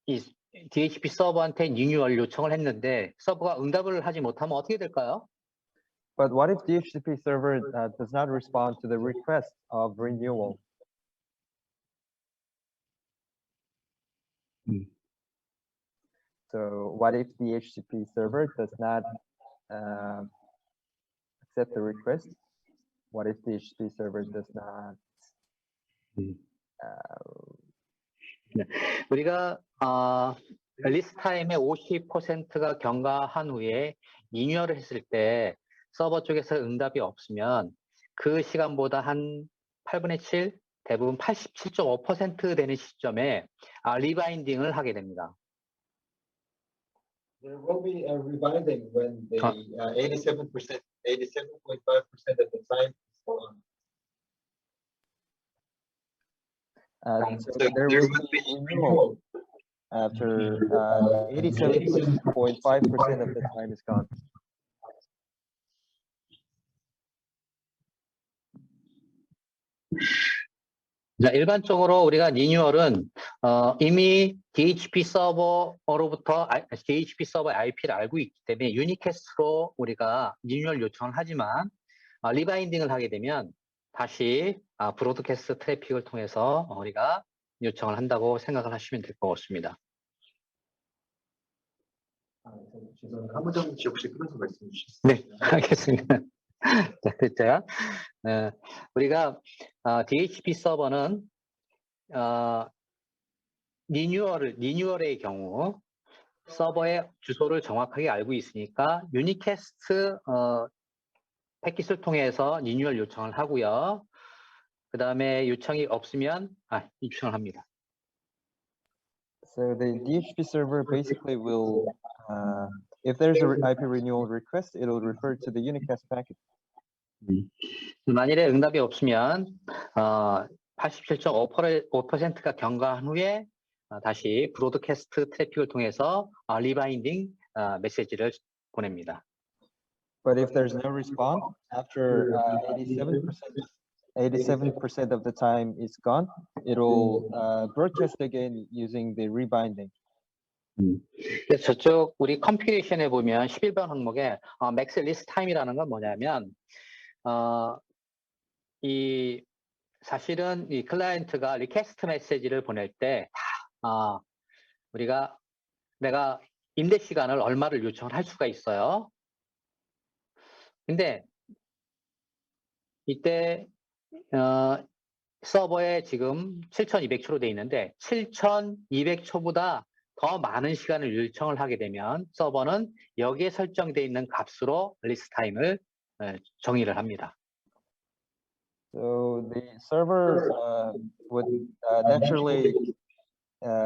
이 DHCP 서버한테 리뉴얼 요청을 했는데 서버가 응답을 하지 못하면 어떻게 될까요? But what if DHCP server does not respond to the request of renewal? So what if the DHCP server does not accept the request? What if the DHCP server does not? 우리가 리스트 타임의 50%가 경과한 후에 리뉴얼을 했을 때 서버 쪽에서 응답이 없으면 그 시간보다 한 8분의 7, 대부분 87.5% 되는 시점에 리바인딩을 하게 됩니다. There will be a rebinding when the 87%, 87.5% of the time is gone. So there will be renewal after 87.5% of the time is gone. 자, 일반적으로 우리가 리뉴얼은 이미 DHCP 서버로부터 DHCP 서버의 IP를 알고 있기 때문에 유니캐스트로 우리가 리뉴얼 요청을 하지만 리바인딩을 하게 되면 다시 브로드캐스트 트래픽을 통해서 우리가 요청을 한다고 생각을 하시면 될 것 같습니다. 죄송합니다. 한 문장씩 혹시 끊어서 말씀해 주시겠어요? 네, 알겠습니다. 자, 됐죠? 우리가 DHCP 서버는 리뉴얼의 경우 서버의 주소를 정확하게 알고 있으니까 유니캐스트 패킷을 통해서 리뉴얼 요청을 하고요. 그 다음에 요청이 없으면 요청을 합니다. So the DHCP server basically will, if there's an IP renewal request, it will refer to the unicast packet. 만일에 응답이 없으면 87.5%가 경과한 후에 다시 브로드캐스트 트래픽을 통해서 리바인딩 메시지를 보냅니다. But if there's no response after 87% of the time is gone, it'll broadcast again using the rebinding. 그래서 저쪽 우리 컴퓨테이션에 보면 11번 항목에 맥스 리스트 타임이라는 건 뭐냐면 이 사실은 이 클라이언트가 리퀘스트 메시지를 보낼 때 내가 임대 시간을 얼마를 요청을 할 수가 있어요. 근데 이때 서버에 지금 7200초로 돼 있는데 7200초보다 더 많은 시간을 요청을 하게 되면 서버는 여기에 설정되어 있는 값으로 리스트 타임을 정의를 합니다. So the server would naturally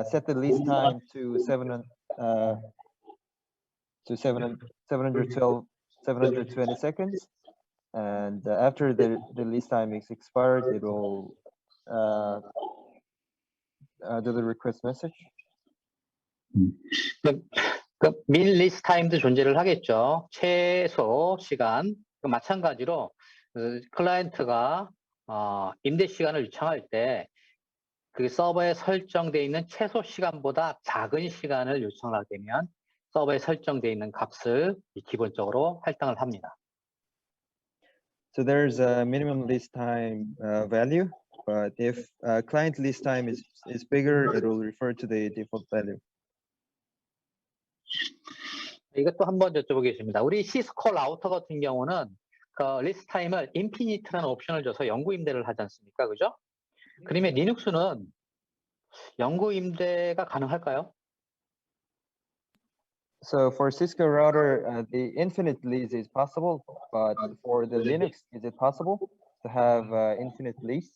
set the least time to 720 seconds, and after the least time is expired, it will do the request message. 민 리스트 타임도 존재를 하겠죠. 최소 시간. 마찬가지로 클라이언트가 임대 시간을 요청할 때 그 서버에 설정되어 있는 최소 시간보다 작은 시간을 요청을 하게 되면 서버에 설정되어 있는 값을 기본적으로 할당을 합니다. So there's a minimum least time value, but if client least time is bigger, it will refer to the default value. 이것도 한번 여쭤보겠습니다. 우리 시스코 라우터 같은 경우는 그 리스트 타임을 인피니트라는 옵션을 줘서 영구 임대를 하지 않습니까? 그죠? 그러면 리눅스는 영구 임대가 가능할까요? So for Cisco router, the infinite lease is possible, but for the Linux, is it possible to have infinite lease?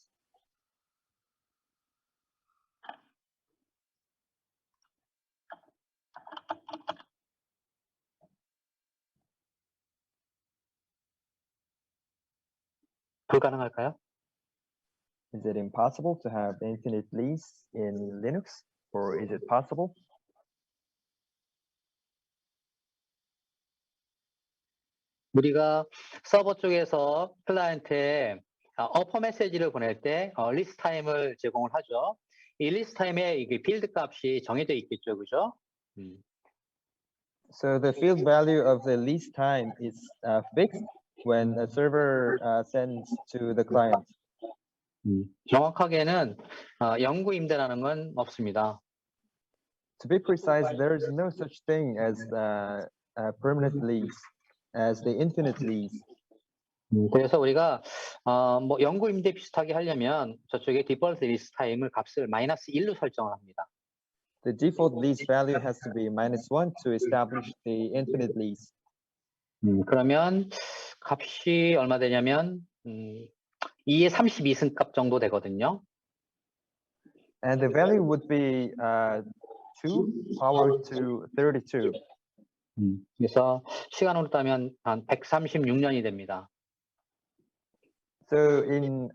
불가능할까요? Is it impossible to have infinite lease in Linux, or is it possible? 우리가 서버 쪽에서 클라이언트에 어퍼 메시지를 보낼 때 리스트 타임을 제공을 하죠. 이 리스트 타임에 이게 필드 값이 정해져 있겠죠, 그죠? So the field value of the lease time is fixed when a server sends to the client. 정확하게는 영구 임대라는 건 없습니다. To be precise, there is no such thing as a permanent lease, as the infinite lease. 그래서 우리가 뭐 영구 임대 비슷하게 하려면 저쪽에 디폴트 리스트 타임을 값을 -1로 설정을 합니다. The default lease value has to be -1 to establish the infinite lease. 그러면 값이 얼마 되냐면 2의 32승 값 정도 되거든요. And the value would be 2 power to 32. 그래서 시간으로 따면 한 136년이 됩니다. So in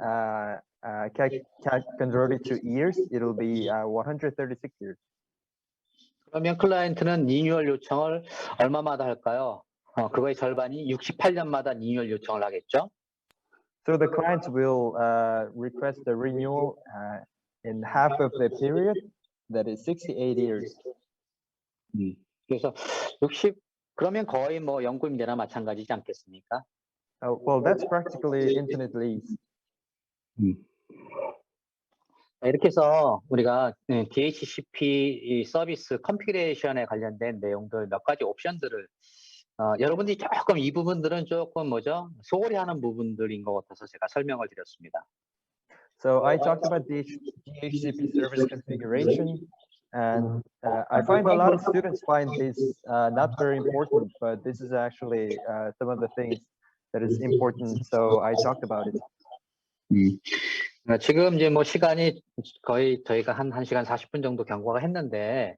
converted to years, it'll be 136 years. 그러면 클라이언트는 리뉴얼 요청을 얼마마다 할까요? 그거의 절반이 68년마다 리뉴얼 요청을 하겠죠. So the client will request the renewal in half of the period, that is 68 years. 그래서 그러면 거의 뭐 영구 임대나 마찬가지지 않겠습니까? Well, that's practically infinite lease. 이렇게 해서 우리가 DHCP 서비스 컴퓨레이션에 관련된 내용들 몇 가지 옵션들을 여러분들이 조금 이 부분들은 조금 소홀히 하는 부분들인 것 같아서 제가 설명을 드렸습니다. So I talked about the DHCP service configuration, and I find a lot of students find this not very important, but this is actually some of the things that is important. So I talked about it. 지금 이제 뭐 시간이 거의 저희가 한 1시간 40분 정도 경과가 했는데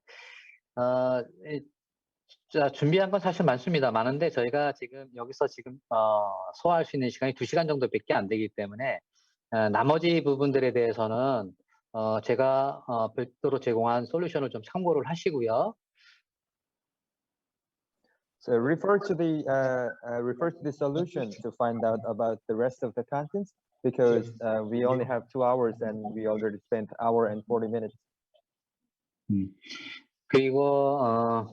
자, 준비한 건 사실 많습니다. 많은데 저희가 지금 여기서 지금 소화할 수 있는 시간이 2시간 정도밖에 안 되기 때문에 나머지 부분들에 대해서는 제가 별도로 제공한 솔루션을 좀 참고를 하시고요. So refer to the solution to find out about the rest of the contents because we only have 2 hours and we already spent hour and 40 minutes. 그리고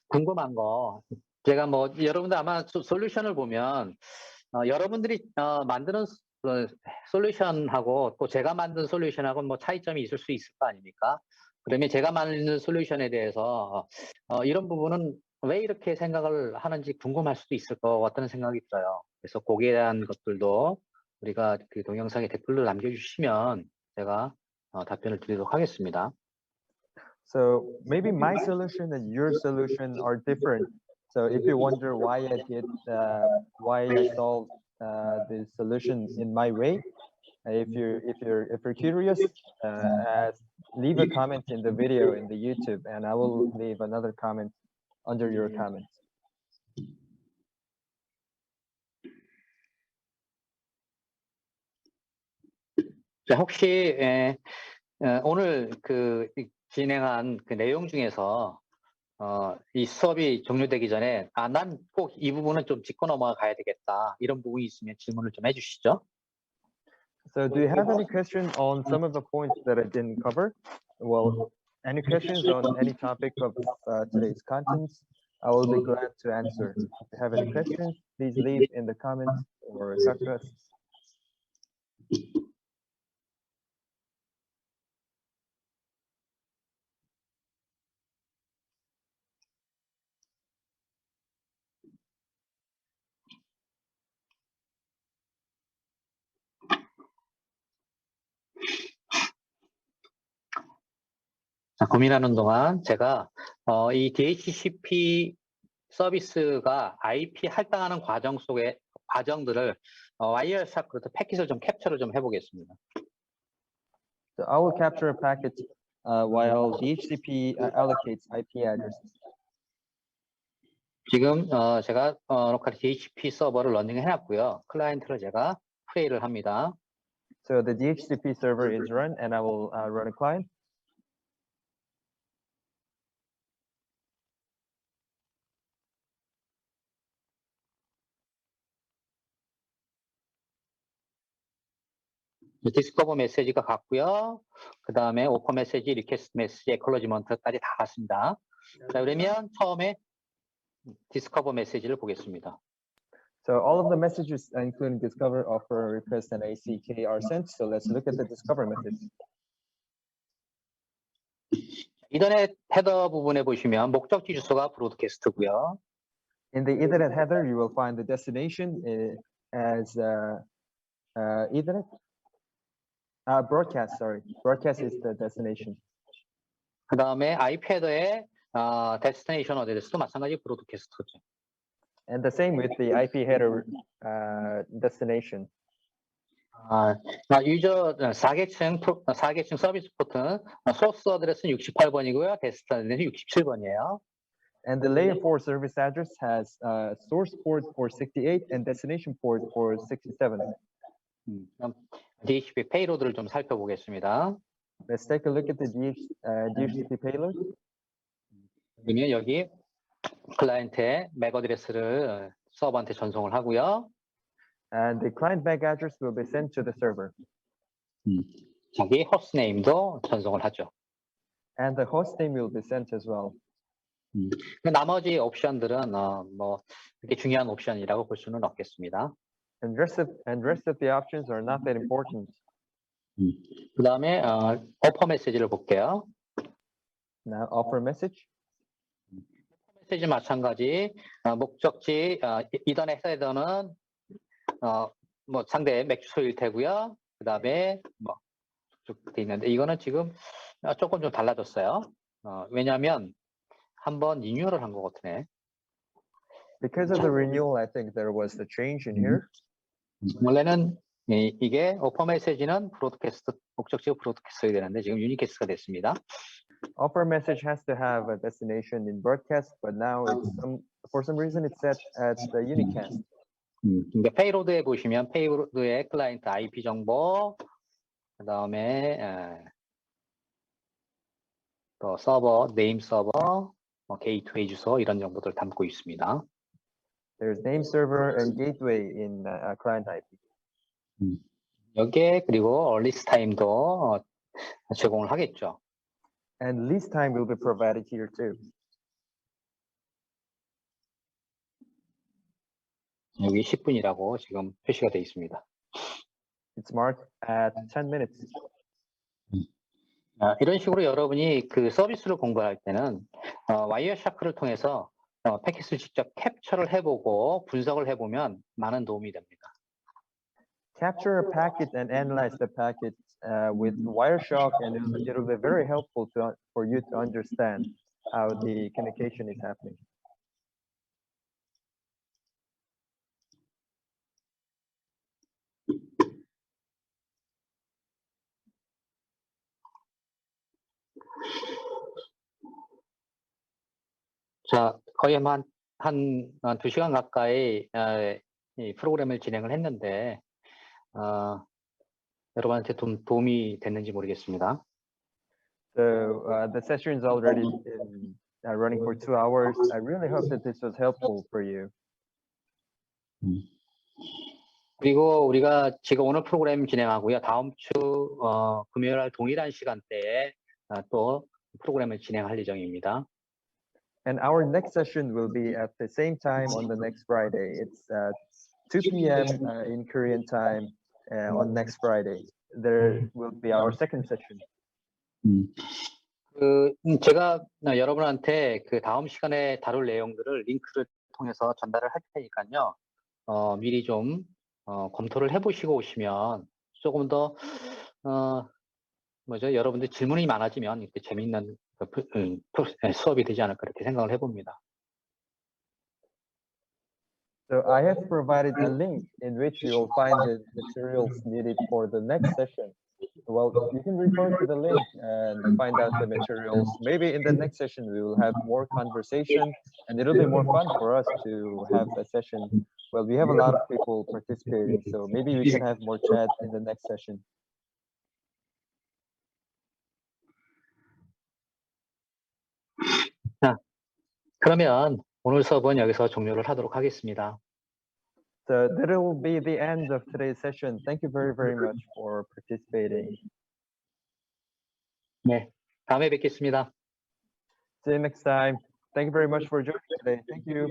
궁금한 거 제가 뭐 여러분들 아마 솔루션을 보면 여러분들이 만드는 솔루션하고 또 제가 만든 솔루션하고 뭐 차이점이 있을 수 있을 거 아닙니까? 그러면 제가 만드는 솔루션에 대해서 이런 부분은 왜 이렇게 생각을 하는지 궁금할 수도 있을 것 같다는 생각이 들어요. 그래서 거기에 대한 것들도 우리가 그 동영상에 댓글로 남겨주시면 제가 답변을 드리도록 하겠습니다. So maybe my solution and your solution are different. So if you wonder why I solved the solution in my way, if you're curious, leave a comment in the video in the YouTube, and I will leave another comment under your comment. 자, 혹시 오늘 진행한 그 내용 중에서 이 수업이 종료되기 전에 난 꼭 이 부분은 좀 짚고 넘어가야 되겠다 이런 부분이 있으면 질문을 좀 해주시죠. So do you have any questions on some of the points that I didn't cover? Well, any questions on any topic of today's contents, I will be glad to answer. If you have any questions, please leave in the comments or talk to us. 자, 고민하는 동안 제가 이 DHCP 서비스가 IP 할당하는 과정 속의 과정들을 와이어샤크로 패킷을 좀 캡처를 좀 해보겠습니다. So I will capture a packet while DHCP allocates IP addresses. 지금 제가 로컬 DHCP 서버를 러닝 해놨고요. 클라이언트를 제가 프레이를 합니다. So the DHCP server is run, and I will run a client. 디스커버 메시지가 갔고요. 그 다음에 오퍼 메시지, 리퀘스트 메시지, 에컬러지먼트까지 다 갔습니다. 자, 그러면 처음에 디스커버 메시지를 보겠습니다. So all of the messages, including discover, offer, request, and ACK, are sent. So let's look at the discover message. 이더넷 헤더 부분에 보시면 목적지 주소가 브로드캐스트고요. In the Ethernet header, you will find the destination as Ethernet. Broadcast, sorry. Broadcast is the destination. 그 다음에 IP 헤더의 데스티네이션 어드레스도 마찬가지 브로드캐스트죠. And the same with the IP header destination. 유저 4계층 서비스 포트는 소스 어드레스는 68번이고요. 데스티네이션은 67번이에요. And the layer 4 service address has source port for 68 and destination port for 67. 그럼 DHCP 페이로드를 좀 살펴보겠습니다. Let's take a look at the DHCP payload. 그러면 여기 클라이언트의 맥 어드레스를 서버한테 전송을 하고요. And the client MAC address will be sent to the server. 자기 호스트 네임도 전송을 하죠. And the host name will be sent as well. 그 나머지 옵션들은 뭐 그렇게 중요한 옵션이라고 볼 수는 없겠습니다. And rest of the options are not that important. 그 다음에 오퍼 메시지를 볼게요. Now offer message. 메시지 마찬가지 목적지 이더넷 헤더는 뭐 상대 맥 주소일 테고요. 그 다음에 뭐 쭉 돼 있는데 이거는 지금 조금 좀 달라졌어요. 왜냐하면 한번 리뉴얼을 한 것 같으네. Because of the renewal, I think there was a change in here. 원래는 이게 오퍼 메시지는 브로드캐스트 목적지가 브로드캐스트가 되는데 지금 유니캐스트가 됐습니다. Offer message has to have a destination in broadcast, but now for some reason it's set at the unicast. 그러니까 페이로드에 보시면 페이로드의 클라이언트 IP 정보, 그 다음에 또 서버, 네임 서버, 게이트웨이 주소 이런 정보들을 담고 있습니다. There's name server and gateway in client IP. 여기에 그리고 리스트 타임도 제공을 하겠죠. And lease time will be provided here too. 여기 10분이라고 지금 표시가 되어 있습니다. It's marked at 10 minutes. 이런 식으로 여러분이 그 서비스를 공부할 때는 와이어샤크를 통해서 패킷을 직접 캡처를 해보고 분석을 해보면 많은 도움이 됩니다. Capture a packet and analyze the packet with Wireshark, and it'll be very helpful for you to understand how the communication is happening. 자, 거의 한 2시간 가까이 이 프로그램을 진행을 했는데 여러분한테 좀 도움이 됐는지 모르겠습니다. So the session is already running for 2 hours. I really hope that this was helpful for you. 그리고 우리가 지금 오늘 프로그램 진행하고요. 다음 주 금요일 날 동일한 시간대에 또 프로그램을 진행할 예정입니다. And our next session will be at the same time on the next Friday. It's 2 p.m. In Korean time on next Friday. There will be our second session. 제가 여러분한테 그 다음 시간에 다룰 내용들을 링크를 통해서 전달을 할 테니까요. 미리 좀 검토를 해보시고 오시면 조금 더 여러분들 질문이 많아지면 이렇게 재미있는 수업이 되지 않을까 이렇게 생각을 해봅니다. So I have provided a link in which you will find the materials needed for the next session. Well, you can refer to the link and find out the materials. Maybe in the next session we will have more conversation, and it'll be more fun for us to have a session. Well, we have a lot of people participating, so maybe we can have more chat in the next session. 그러면 오늘 수업은 여기서 종료를 하도록 하겠습니다. So that will be the end of today's session. Thank you very, very much for participating. 네, 다음에 뵙겠습니다. See you next time. Thank you very much for joining today. Thank you.